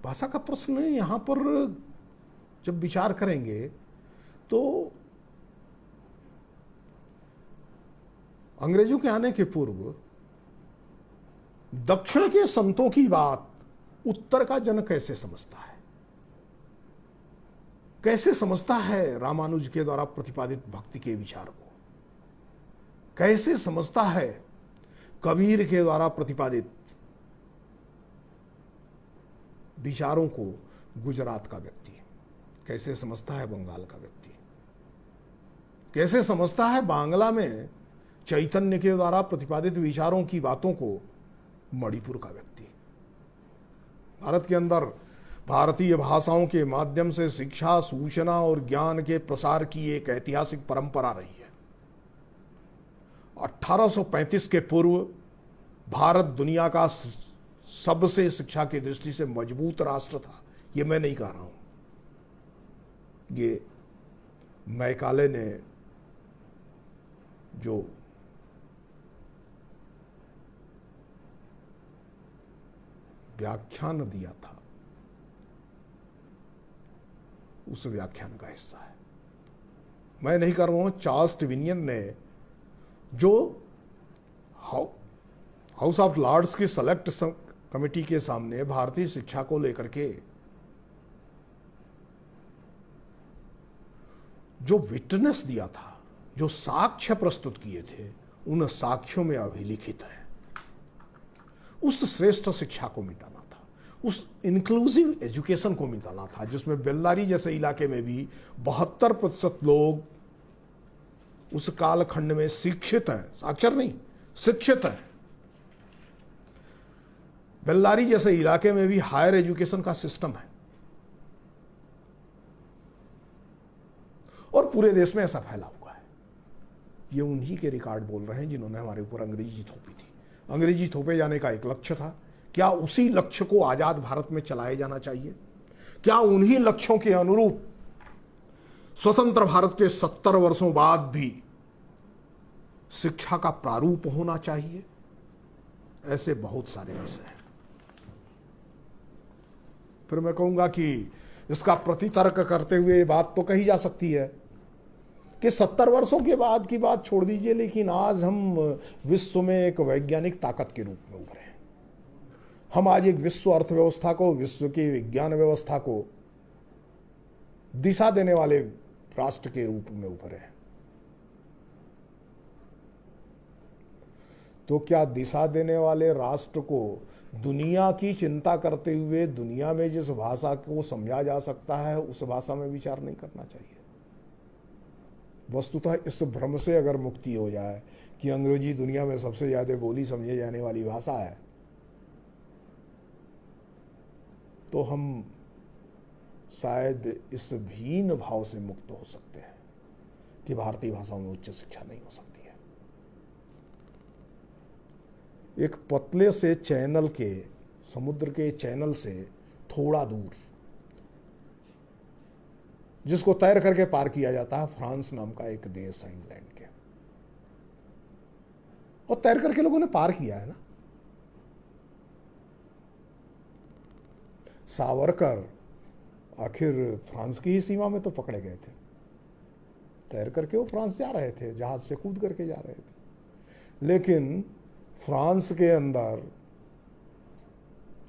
भाषा का प्रश्न यहां पर जब विचार करेंगे तो अंग्रेजों के आने के पूर्व दक्षिण के संतों की बात उत्तर का जन कैसे समझता है? कैसे समझता है रामानुज के द्वारा प्रतिपादित भक्ति के विचार को? कैसे समझता है कबीर के द्वारा प्रतिपादित विचारों को गुजरात का व्यक्ति? कैसे समझता है बंगाल का व्यक्ति? कैसे समझता है बांग्ला में चैतन्य के द्वारा प्रतिपादित विचारों की बातों को मणिपुर का व्यक्ति? भारत के अंदर भारतीय भाषाओं के माध्यम से शिक्षा, सूचना और ज्ञान के प्रसार की एक ऐतिहासिक परंपरा रही है। 1835 के पूर्व भारत दुनिया का सबसे शिक्षा की दृष्टि से मजबूत राष्ट्र था। यह मैं नहीं कह रहा हूं, ये मैकाले ने जो व्याख्यान दिया था उस व्याख्यान का हिस्सा है। मैं नहीं कर रहा हूं, चार्ल्स टिविनियन ने जो हाउस ऑफ लॉर्ड्स की सेलेक्ट कमेटी के सामने भारतीय शिक्षा को लेकर के जो विटनेस दिया था, जो साक्ष्य प्रस्तुत किए थे, उन साक्ष्यों में अभिलिखित है। उस श्रेष्ठ शिक्षा को मिटाना था, उस इंक्लूसिव एजुकेशन को मिटाना था, जिसमें बेल्लारी जैसे इलाके में भी 72% लोग उस कालखंड में शिक्षित हैं, साक्षर नहीं, शिक्षित हैं। बेल्लारी जैसे इलाके में भी हायर एजुकेशन का सिस्टम है और पूरे देश में ऐसा फैला हुआ है। ये उन्हीं के रिकॉर्ड बोल रहे हैं जिन्होंने हमारे ऊपर अंग्रेजी थोपी थी। अंग्रेजी थोपे जाने का एक लक्ष्य था। क्या उसी लक्ष्य को आजाद भारत में चलाया जाना चाहिए? क्या उन्हीं लक्ष्यों के अनुरूप स्वतंत्र भारत के 70 वर्षों बाद भी शिक्षा का प्रारूप होना चाहिए? ऐसे बहुत सारे विषय हैं। फिर मैं कहूंगा कि इसका प्रतितर्क करते हुए ये बात तो कही जा सकती है कि 70 वर्षों के बाद की बात छोड़ दीजिए, लेकिन आज हम विश्व में एक वैज्ञानिक ताकत के रूप में उभरे हैं। हम आज एक विश्व अर्थव्यवस्था को, विश्व की विज्ञान व्यवस्था को दिशा देने वाले राष्ट्र के रूप में उभरे हैं। तो क्या दिशा देने वाले राष्ट्र को दुनिया की चिंता करते हुए दुनिया में जिस भाषा को समझा जा सकता है उस भाषा में विचार नहीं करना चाहिए? वस्तुतः इस भ्रम से अगर मुक्ति हो जाए कि अंग्रेजी दुनिया में सबसे ज्यादा बोली समझी जाने वाली भाषा है, तो हम शायद इस भीन भाव से मुक्त हो सकते हैं कि भारतीय भाषाओं में उच्च शिक्षा नहीं हो सकती है। एक पतले से चैनल के, समुद्र के चैनल से थोड़ा दूर, जिसको तैर करके पार किया जाता है, फ्रांस नाम का एक देश है इंग्लैंड के, और तैर करके लोगों ने पार किया है ना। सावरकर आखिर फ्रांस की ही सीमा में तो पकड़े गए थे, तैर करके वो फ्रांस जा रहे थे, जहाज से कूद करके जा रहे थे। लेकिन फ्रांस के अंदर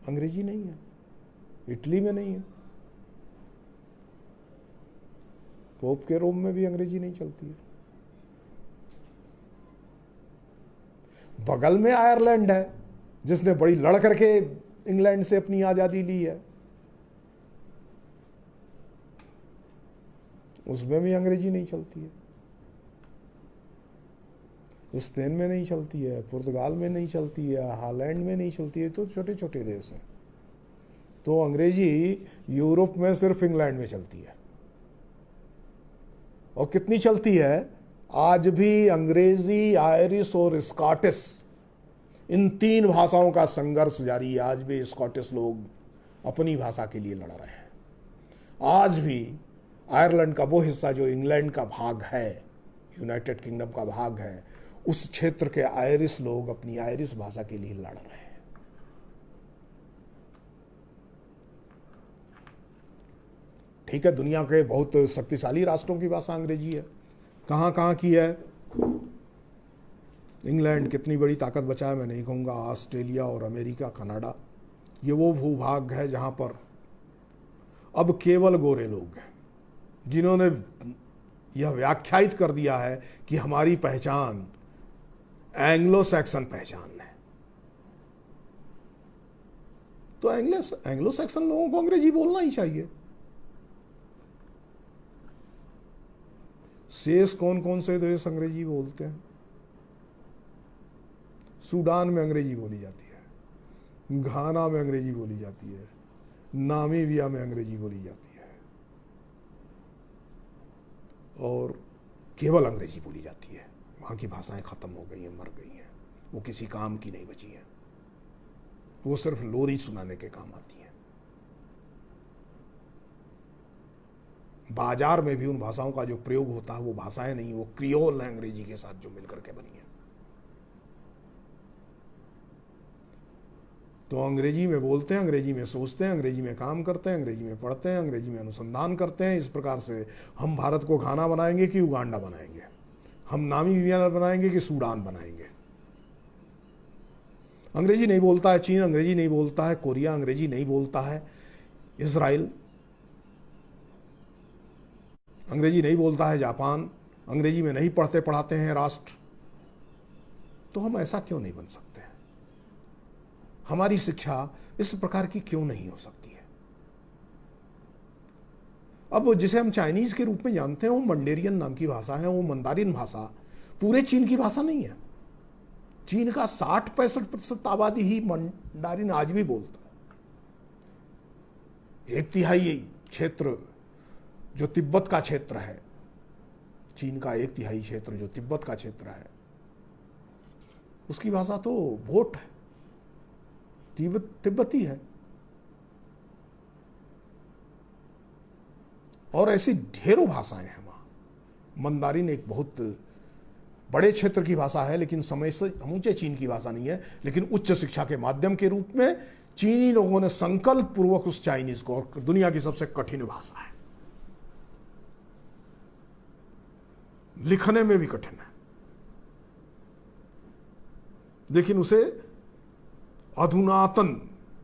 अंग्रेजी नहीं है, इटली में नहीं है, पोप के रोम में भी अंग्रेजी नहीं चलती है। बगल में आयरलैंड है जिसने बड़ी लड़ करके इंग्लैंड से अपनी आजादी ली है, उसमें भी अंग्रेजी नहीं चलती है। स्पेन में नहीं चलती है, पुर्तगाल में नहीं चलती है, हॉलैंड में नहीं चलती है, तो छोटे छोटे देश हैं। तो अंग्रेजी यूरोप में सिर्फ इंग्लैंड में चलती है। और कितनी चलती है? आज भी अंग्रेजी, आयरिश और स्कॉटिश, इन 3 भाषाओं का संघर्ष जारी है। आज भी स्कॉटिश लोग अपनी भाषा के लिए लड़ रहे हैं। आज भी आयरलैंड का वो हिस्सा जो इंग्लैंड का भाग है, यूनाइटेड किंगडम का भाग है, उस क्षेत्र के आयरिश लोग अपनी आयरिश भाषा के लिए लड़ रहे हैं। ठीक है, दुनिया के बहुत शक्तिशाली राष्ट्रों की भाषा अंग्रेजी है। कहां कहां की है? इंग्लैंड कितनी बड़ी ताकत बचा है मैं नहीं कहूंगा। ऑस्ट्रेलिया और अमेरिका, कनाडा, ये वो भूभाग है जहां पर अब केवल गोरे लोग हैं, जिन्होंने यह व्याख्यायित कर दिया है कि हमारी पहचान एंग्लो सैक्सन पहचान है। तो एंग्लो सैक्सन लोगों को अंग्रेजी बोलना ही चाहिए। शेष कौन कौन से देश अंग्रेजी बोलते हैं? सूडान में अंग्रेजी बोली जाती है, घाना में अंग्रेजी बोली जाती है, नामीबिया में अंग्रेजी बोली जाती है, और केवल अंग्रेजी बोली जाती है। वहां की भाषाएं खत्म हो गई हैं, मर गई हैं, वो किसी काम की नहीं बची हैं, वो सिर्फ लोरी सुनाने के काम आती हैं। बाजार में भी उन भाषाओं का जो प्रयोग होता है वो भाषाएं नहीं, वो क्रियोल है अंग्रेजी के साथ जो मिलकर के बनी है। तो अंग्रेजी में बोलते हैं, अंग्रेजी में सोचते हैं, अंग्रेजी में काम करते हैं, अंग्रेजी में पढ़ते हैं, अंग्रेजी में अनुसंधान करते हैं। इस प्रकार से हम भारत को घाना बनाएंगे कि उगांडा बनाएंगे, हम नामीबिया बनाएंगे कि सूडान बनाएंगे। अंग्रेजी नहीं बोलता है चीन, अंग्रेजी नहीं बोलता है कोरिया, अंग्रेजी नहीं बोलता है इजराइल, अंग्रेजी नहीं बोलता है जापान, अंग्रेजी में नहीं पढ़ते पढ़ाते हैं राष्ट्र। तो हम ऐसा क्यों नहीं बन सकते हैं? हमारी शिक्षा इस प्रकार की क्यों नहीं हो सकती है? अब जिसे हम चाइनीज के रूप में जानते हैं वो मंडेरियन नाम की भाषा है, वो मंदारिन भाषा पूरे चीन की भाषा नहीं है। चीन का 60-65% आबादी ही मंडारिन आज भी बोलता है। 1/3 क्षेत्र जो तिब्बत का क्षेत्र है, चीन का 1/3 क्षेत्र जो तिब्बत का क्षेत्र है, उसकी भाषा तो भोट है, तिब्बती है। और ऐसी ढेरों भाषाएं हैं वहां। मंदारिन एक बहुत बड़े क्षेत्र की भाषा है, लेकिन समय से समूचे चीन की भाषा नहीं है। लेकिन उच्च शिक्षा के माध्यम के रूप में चीनी लोगों ने संकल्प पूर्वक उस चाइनीज को, और दुनिया की सबसे कठिन भाषा है, लिखने में भी कठिन है, लेकिन उसे अधुनातन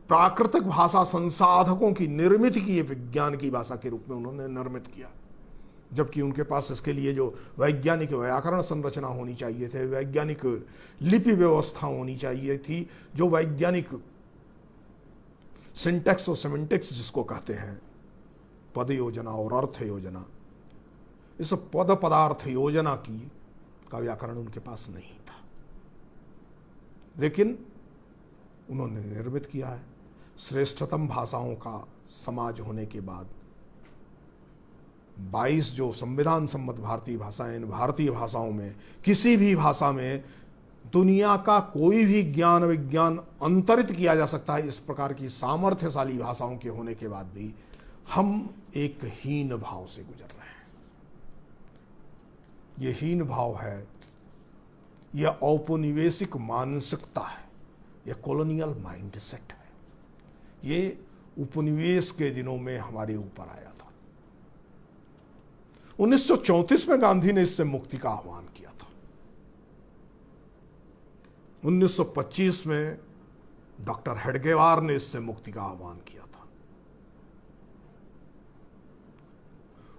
प्राकृतिक भाषा संसाधकों की निर्मित की विज्ञान की भाषा के रूप में उन्होंने निर्मित किया। जबकि उनके पास इसके लिए जो वैज्ञानिक व्याकरण संरचना होनी चाहिए थे, वैज्ञानिक लिपि व्यवस्था होनी चाहिए थी, जो वैज्ञानिक सिंटैक्स और सेमेंटिक्स जिसको कहते हैं, पद योजना और अर्थ योजना, इस पद पदार्थ योजना का व्याकरण उनके पास नहीं था, लेकिन उन्होंने निर्मित किया है। श्रेष्ठतम भाषाओं का समाज होने के बाद 22 जो संविधान सम्मत भारतीय भाषाएं, इन भारतीय भाषाओं में किसी भी भाषा में दुनिया का कोई भी ज्ञान विज्ञान अंतरित किया जा सकता है। इस प्रकार की सामर्थ्यशाली भाषाओं के होने के बाद भी हम एक हीन भाव से गुजर रहे हैं। यह हीन भाव है, यह औपनिवेशिक मानसिकता है, यह कॉलोनियल माइंडसेट है। ये उपनिवेश के दिनों में हमारे ऊपर आया था। 1934 में गांधी ने इससे मुक्ति का आह्वान किया था। 1925 में डॉक्टर हेडगेवार ने इससे मुक्ति का आह्वान किया था।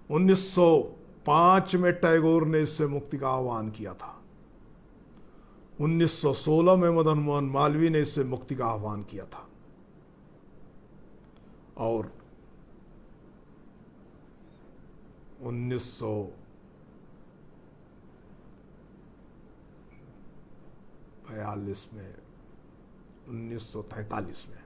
1905 में टैगोर ने इससे मुक्ति का आह्वान किया था। 1916 में मदन मोहन मालवीय ने इससे मुक्ति का आह्वान किया था। और 1942 में, 1943 में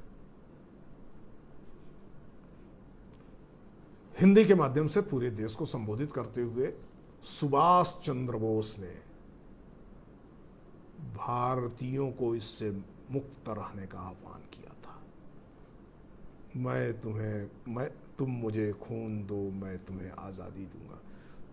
हिंदी के माध्यम से पूरे देश को संबोधित करते हुए सुभाष चंद्र बोस ने भारतीयों को इससे मुक्त रहने का आह्वान किया था। तुम मुझे खून दो, मैं तुम्हें आज़ादी दूंगा।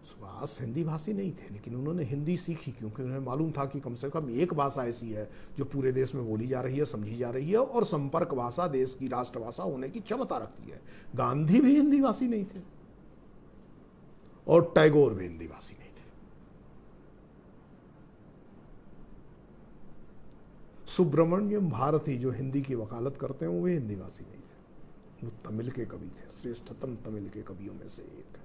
सुभाष हिंदी भाषी नहीं थे, लेकिन उन्होंने हिंदी सीखी क्योंकि उन्हें मालूम था कि कम से कम एक भाषा ऐसी है जो पूरे देश में बोली जा रही है, समझी जा रही है, और संपर्क भाषा देश की राष्ट्रभाषा होने की क्षमता रखती है। गांधी भी हिंदी भाषी नहीं थे और टैगोर भी हिंदी भाषी नहीं थे। सुब्रमण्यम भारती जो हिंदी की वकालत करते हैं, वो हिंदी भाषी नहीं थे, वो तमिल के कवि थे, श्रेष्ठतम तमिल के कवियों में से एक।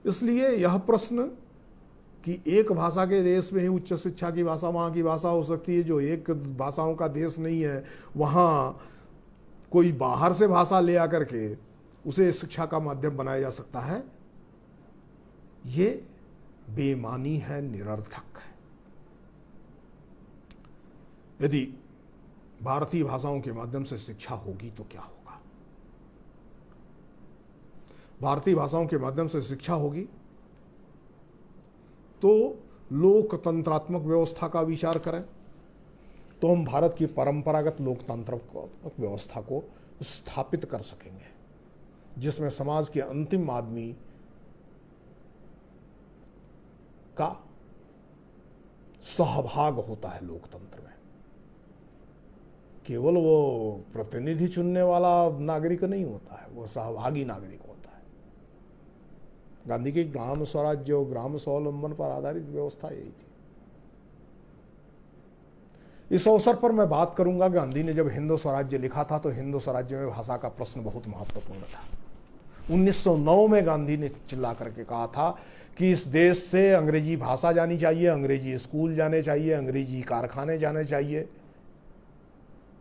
इसलिए यह प्रश्न कि एक भाषा के देश में ही उच्च शिक्षा की भाषा वहां की भाषा हो सकती है, जो एक भाषाओं का देश नहीं है, वहां कोई बाहर से भाषा ले आकर के उसे शिक्षा का माध्यम बनाया जा सकता है, ये बेमानी है, निरर्थक है। यदि भारतीय भाषाओं के माध्यम से शिक्षा होगी तो क्या होगा? भारतीय भाषाओं के माध्यम से शिक्षा होगी तो लोकतंत्रात्मक व्यवस्था का विचार करें तो हम भारत की परंपरागत लोकतांत्रिक व्यवस्था को स्थापित कर सकेंगे, जिसमें समाज के अंतिम आदमी का सहभाग होता है लोकतंत्र में। केवल वो प्रतिनिधि चुनने वाला नागरिक नहीं होता है, वो सहभागी नागरिक होता है। गांधी की ग्राम स्वराज्य और ग्राम स्वावलंबन पर आधारित व्यवस्था यही थी। इस अवसर पर मैं बात करूंगा, गांधी ने जब हिंद स्वराज्य लिखा था तो हिंद स्वराज्य में भाषा का प्रश्न बहुत महत्वपूर्ण था। 1909 में गांधी ने चिल्ला करके कहा था कि इस देश से अंग्रेजी भाषा जानी चाहिए, अंग्रेजी स्कूल जाने चाहिए, अंग्रेजी कारखाने जाने चाहिए।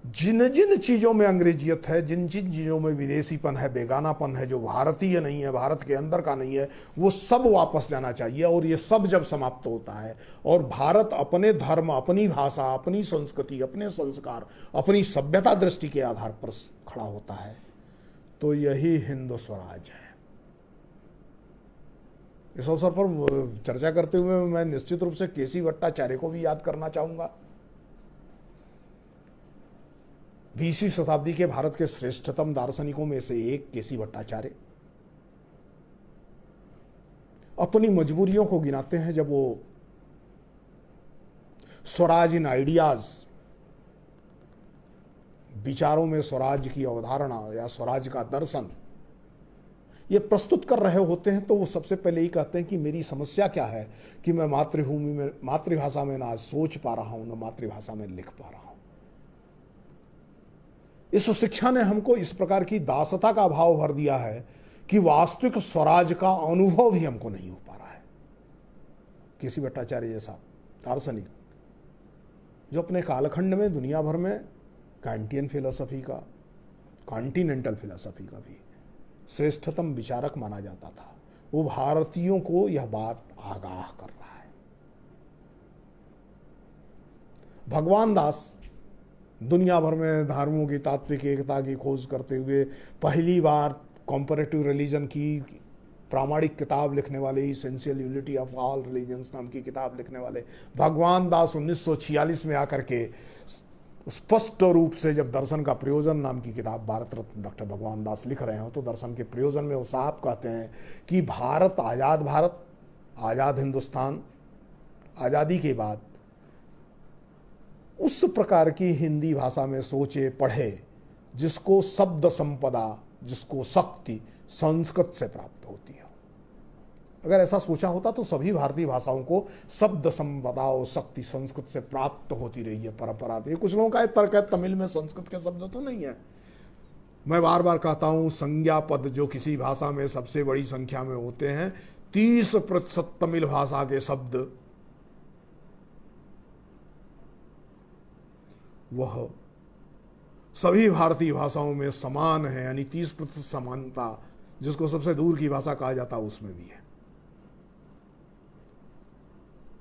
जिन जिन चीजों में अंग्रेजियत है, जिन जिन चीजों में विदेशीपन है, बेगानापन है, जो भारतीय नहीं है, भारत के अंदर का नहीं है, वो सब वापस जाना चाहिए। और ये सब जब समाप्त होता है और भारत अपने धर्म, अपनी भाषा, अपनी संस्कृति, अपने संस्कार, अपनी सभ्यता दृष्टि के आधार पर खड़ा होता है, तो यही हिंद स्वराज है। इस अवसर पर चर्चा करते हुए मैं निश्चित रूप से केसी भट्टाचार्य को भी याद करना चाहूंगा। 20वीं शताब्दी के भारत के श्रेष्ठतम दार्शनिकों में से एक केसी भट्टाचार्य अपनी मजबूरियों को गिनाते हैं जब वो स्वराज इन आइडियाज, विचारों में स्वराज की अवधारणा या स्वराज का दर्शन ये प्रस्तुत कर रहे होते हैं, तो वो सबसे पहले ही कहते हैं कि मेरी समस्या क्या है कि मैं मातृभूमि में, मातृभाषा में ना सोच पा रहा हूं, ना मातृभाषा में लिख पा रहा हूं। इस शिक्षा ने हमको इस प्रकार की दासता का भाव भर दिया है कि वास्तविक स्वराज का अनुभव भी हमको नहीं हो पा रहा है। केसी भट्टाचार्य जैसा दार्शनिक जो अपने कालखंड में दुनिया भर में कांटियन फिलॉसफी का, कॉन्टिनेंटल फिलॉसफी का भी श्रेष्ठतम विचारक माना जाता था, वो भारतीयों को यह बात आगाह कर रहा है। भगवान दास दुनिया भर में धर्मों की तात्विक एकता की खोज करते हुए पहली बार कॉम्पैरेटिव रिलीजन की प्रामाणिक किताब लिखने वाले, essential unity of all religions नाम की किताब लिखने वाले भगवान दास 1946 में आकर के स्पष्ट रूप से जब दर्शन का प्रयोजन नाम की किताब भारत रत्न डॉक्टर भगवान दास लिख रहे हो, तो दर्शन के प्रयोजन में वो साफ कहते हैं कि भारत, आजाद हिंदुस्तान, आजादी के बाद उस प्रकार की हिंदी भाषा में सोचे पढ़े जिसको शब्द संपदा, जिसको शक्ति संस्कृत से प्राप्त होती है। अगर ऐसा सोचा होता तो सभी भारतीय भाषाओं को शब्द संपदा और शक्ति संस्कृत से प्राप्त होती रही है, परंपरा थी। कुछ लोगों का तर्क है तमिल में संस्कृत के शब्द तो नहीं है। मैं बार बार कहता हूं, संज्ञा पद जो किसी भाषा में सबसे बड़ी संख्या में होते हैं, 30% तमिल भाषा के शब्द वह सभी भारतीय भाषाओं में समान है, यानी 30% समानता जिसको सबसे दूर की भाषा कहा जाता है उसमें भी है।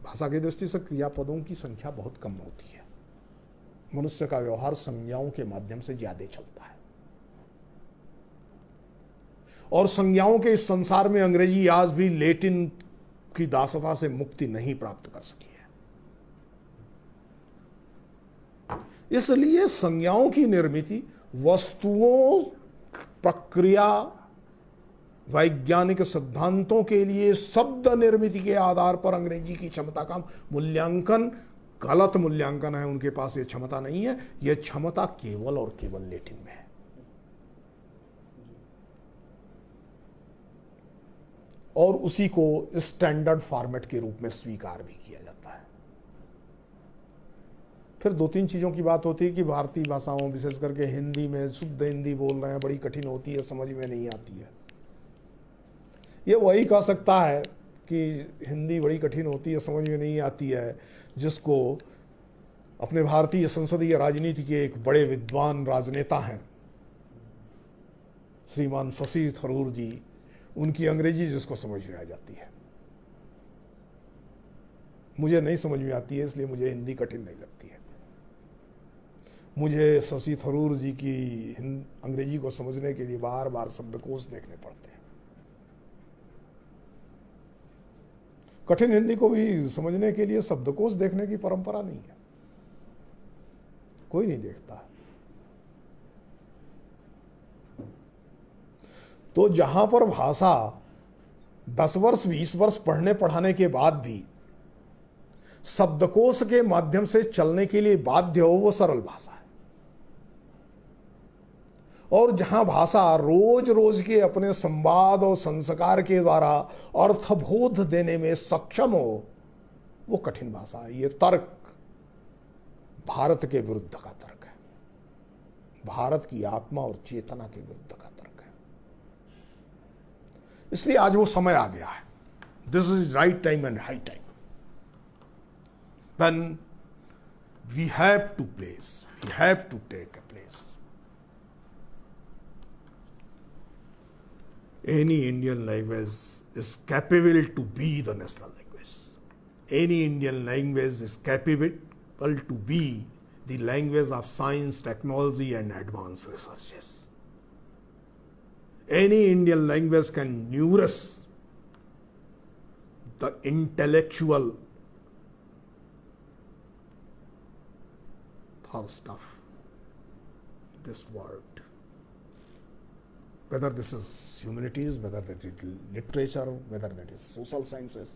भाषा की दृष्टि से क्रियापदों की संख्या बहुत कम होती है। मनुष्य का व्यवहार संज्ञाओं के माध्यम से ज्यादा चलता है, और संज्ञाओं के इस संसार में अंग्रेजी आज भी लैटिन की दासता से मुक्ति नहीं प्राप्त कर सकी है। इसलिए संज्ञाओं की निर्मिति, वस्तुओं, प्रक्रिया, वैज्ञानिक सिद्धांतों के लिए शब्द निर्मिति के आधार पर अंग्रेजी की क्षमता का मूल्यांकन गलत मूल्यांकन है। उनके पास ये क्षमता नहीं है। यह क्षमता केवल और केवल लैटिन में है, और उसी को स्टैंडर्ड फॉर्मेट के रूप में स्वीकार भी किया जाता है। फिर 2-3 चीजों की बात होती है कि भारतीय भाषाओं, विशेष करके हिंदी में, शुद्ध हिंदी बोल रहे हैं, बड़ी कठिन होती है, समझ में नहीं आती है। ये वही कह सकता है कि हिंदी बड़ी कठिन होती है, समझ में नहीं आती है, जिसको अपने भारतीय संसदीय राजनीति के एक बड़े विद्वान राजनेता हैं श्रीमान शशि थरूर जी, उनकी अंग्रेजी जिसको समझ में आ जाती है। मुझे नहीं समझ में आती है, इसलिए मुझे हिंदी कठिन नहीं लगती है। मुझे शशि थरूर जी की अंग्रेजी को समझने के लिए बार बार शब्दकोश देखने पड़ते हैं। कठिन हिंदी को भी समझने के लिए शब्दकोश देखने की परंपरा नहीं है, कोई नहीं देखता। तो जहां पर भाषा 10 वर्ष 20 वर्ष पढ़ने पढ़ाने के बाद भी शब्दकोश के माध्यम से चलने के लिए बाध्य हो, वो सरल भाषा है। और जहां भाषा रोज रोज के अपने संवाद और संस्कार के द्वारा अर्थबोध देने में सक्षम हो, वो कठिन भाषा है। ये तर्क भारत के विरुद्ध का तर्क है, भारत की आत्मा और चेतना के विरुद्ध का तर्क है। इसलिए आज वो समय आ गया है। This is right time and high time when we have to take a place. Any Indian language is capable to be the national language. Any Indian language is capable to be the language of science, technology, and advanced researches. Any Indian language can nourish the intellectual thirst of this world. Whether this is humanities, whether that is literature, whether that is social sciences.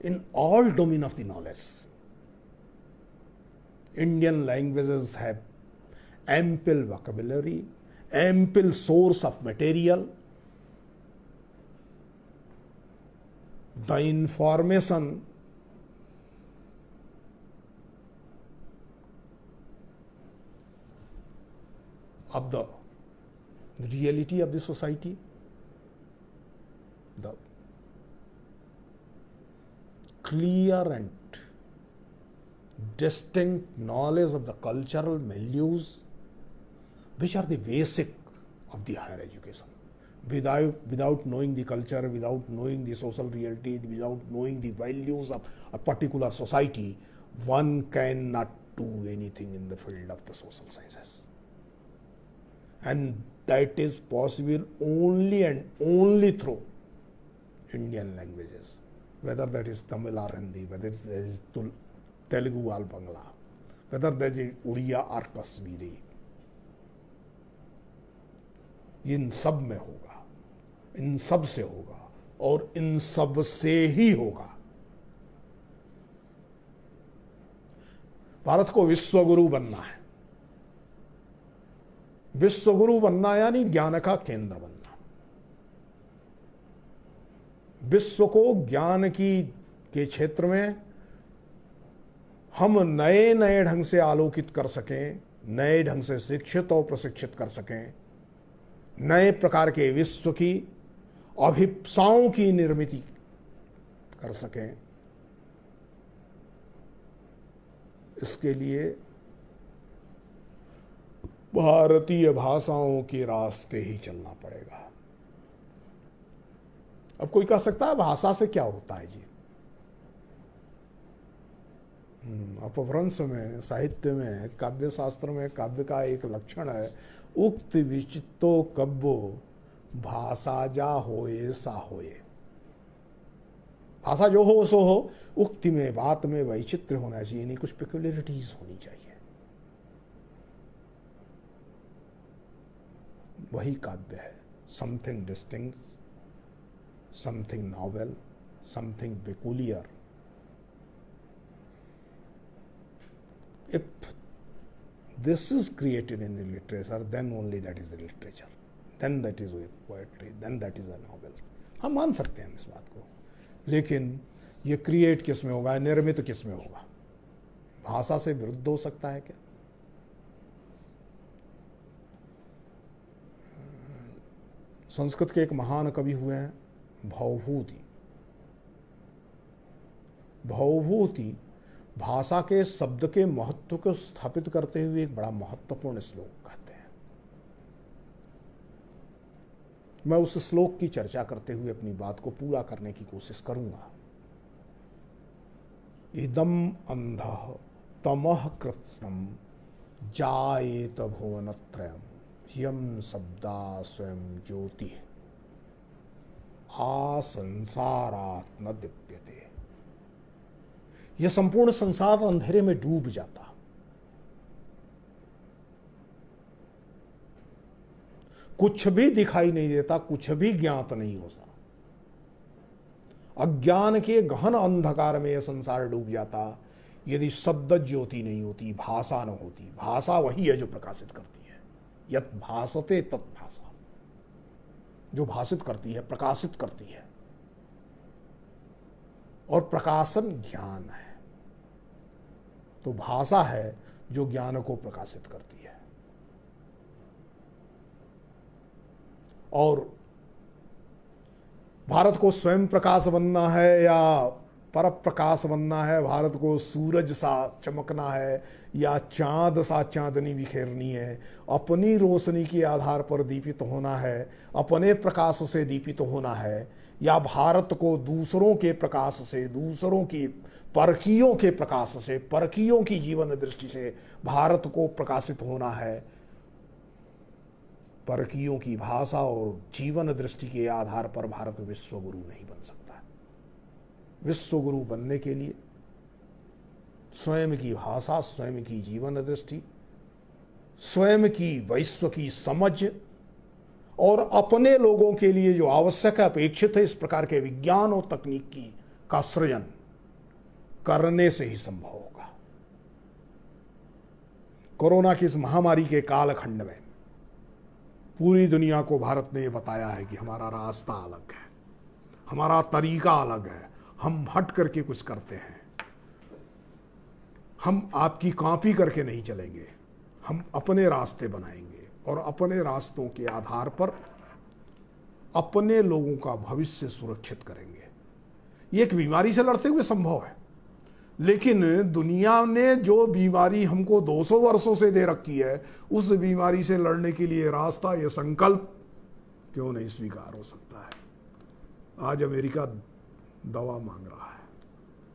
In all domain of the knowledge, Indian languages have ample vocabulary, ample source of material. The information of the reality of the society, the clear and distinct knowledge of the cultural milieus, which are the basic of the higher education. Without knowing the culture, without knowing the social reality, without knowing the values of a particular society, one cannot do anything in the field of the social sciences. And that is possible only and only through Indian languages, whether that is Tamil or Hindi, whether that is Telugu or Bangla, whether that is Udiya or Kashmiri. इन सब में होगा, इन सब से होगा और इन सब से ही होगा। भारत को विश्वगुरु बनना है। विश्वगुरु बनना यानी ज्ञान का केंद्र बनना। विश्व को ज्ञान के क्षेत्र में हम नए नए ढंग से आलोकित कर सकें, नए ढंग से शिक्षित और प्रशिक्षित कर सकें, नए प्रकार के विश्व की अभिप्साओं की निर्मित कर सकें, इसके लिए भारतीय भाषाओं के रास्ते ही चलना पड़ेगा। अब कोई कह सकता है भाषा से क्या होता है जी? अपभ्रंश में, साहित्य में, काव्य शास्त्र में काव्य का एक लक्षण है, उक्त विचित्तो कब्बो भाषा जा होए सा होए। भाषा जो हो सो हो, उक्ति में, बात में वैचित्र्य होना चाहिए, नहीं कुछ पेक्युलरिटीज होनी चाहिए। वही काव्य है। Something distinct, something novel, something peculiar. If this is created in the literature, then only that is the literature, then that is poetry, then that is a novel. हम मान सकते हैं इस बात को, लेकिन ये क्रिएट किस में होगा, निर्मित किस में होगा? भाषा से विरुद्ध हो सकता है क्या? संस्कृत के एक महान कवि हुए हैं भवभूति। भवभूति भाषा के शब्द के महत्व को स्थापित करते हुए एक बड़ा महत्वपूर्ण श्लोक कहते हैं। मैं उस श्लोक की चर्चा करते हुए अपनी बात को पूरा करने की कोशिश करूंगा। इदम अंधः तमः कृत्स्नम् जायेत भुवनत्रयम् यम शब्दा स्वयं ज्योति आ संसारात् न दीप्यते। यह संपूर्ण संसार अंधेरे में डूब जाता, कुछ भी दिखाई नहीं देता, कुछ भी ज्ञात नहीं होता। अज्ञान के गहन अंधकार में यह संसार डूब जाता यदि शब्द ज्योति नहीं होती, भाषा न होती। भाषा वही है जो प्रकाशित करती है, यत भासते तत् भाषा, जो भाषित करती है, प्रकाशित करती है। और प्रकाशन ज्ञान है, तो भाषा है जो ज्ञान को प्रकाशित करती है। और भारत को स्वयं प्रकाश बनना है या पर प्रकाश बनना है, भारत को सूरज सा चमकना है या चांद सा चांदनी बिखेरनी है, अपनी रोशनी के आधार पर दीपित होना है, अपने प्रकाश से दीपित होना है, या भारत को दूसरों के प्रकाश से, दूसरों की परखियों के प्रकाश से, परखियों की जीवन दृष्टि से भारत को प्रकाशित होना है। परखियों की भाषा और जीवन दृष्टि के आधार पर भारत विश्वगुरु नहीं बन सकता। विश्वगुरु बनने के लिए स्वयं की भाषा, स्वयं की जीवन दृष्टि, स्वयं की वैश्व की समझ और अपने लोगों के लिए जो आवश्यक है, अपेक्षित है, इस प्रकार के विज्ञान और तकनीक की का सृजन करने से ही संभव होगा। कोरोना की इस महामारी के कालखंड में पूरी दुनिया को भारत ने यह बताया है कि हमारा रास्ता अलग है, हमारा तरीका अलग है, हम हट करके कुछ करते हैं, हम आपकी कॉपी करके नहीं चलेंगे, हम अपने रास्ते बनाएंगे और अपने रास्तों के आधार पर अपने लोगों का भविष्य सुरक्षित करेंगे। ये एक बीमारी से लड़ते हुए संभव है, लेकिन दुनिया ने जो बीमारी हमको 200 वर्षों से दे रखी है, उस बीमारी से लड़ने के लिए रास्ता, यह संकल्प क्यों नहीं स्वीकार हो सकता है। आज अमेरिका दवा मांग रहा है,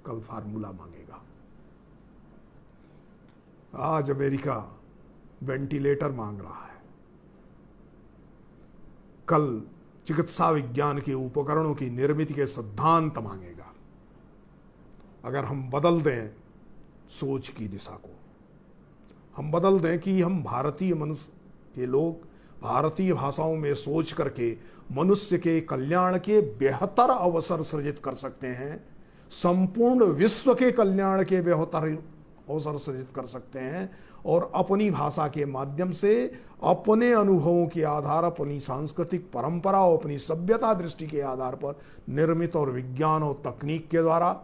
कल फार्मूला मांगेगा। आज अमेरिका वेंटिलेटर मांग रहा है, कल चिकित्सा विज्ञान के उपकरणों की निर्मित के सिद्धांत मांगेगा। अगर हम बदल दें सोच की दिशा को, हम बदल दें कि हम भारतीय मनुष्य के लोग भारतीय भाषाओं में सोच करके मनुष्य के कल्याण के बेहतर अवसर सृजित कर सकते हैं, संपूर्ण विश्व के कल्याण के बेहतर अवसर सृजित कर सकते हैं, और अपनी भाषा के माध्यम से अपने अनुभवों के आधार, अपनी सांस्कृतिक परंपरा और अपनी सभ्यता दृष्टि के आधार पर निर्मित और विज्ञान और तकनीक के द्वारा,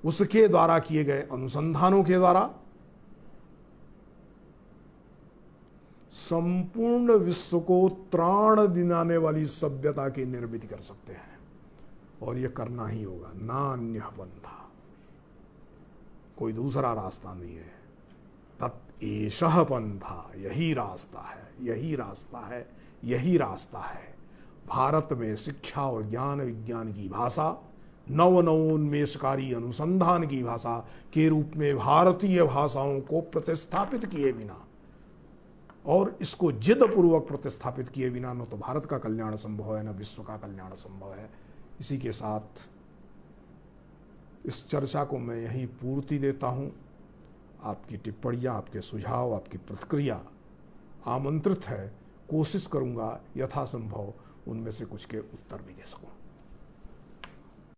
उसके द्वारा किए गए अनुसंधानों के द्वारा संपूर्ण विश्व को त्राण दिलाने वाली सभ्यता की निर्मित कर सकते हैं। और यह करना ही होगा, ना अन्य पंथा, कोई दूसरा रास्ता नहीं है। तत् एषः पंथा, यही रास्ता है, यही रास्ता है, यही रास्ता है। भारत में शिक्षा और ज्ञान विज्ञान की भाषा, नवोन्मेषकारी अनुसंधान की भाषा के रूप में भारतीय भाषाओं को प्रतिस्थापित किए बिना और इसको जिद पूर्वक प्रतिस्थापित किए बिना न तो भारत का कल्याण संभव है, न विश्व का कल्याण संभव है। इसी के साथ इस चर्चा को मैं यहीं पूर्ति देता हूं। आपकी टिप्पणियां, आपके सुझाव, आपकी प्रतिक्रिया आमंत्रित है। कोशिश करूंगा यथासंभव उनमें से कुछ के उत्तर भी दे सकूं।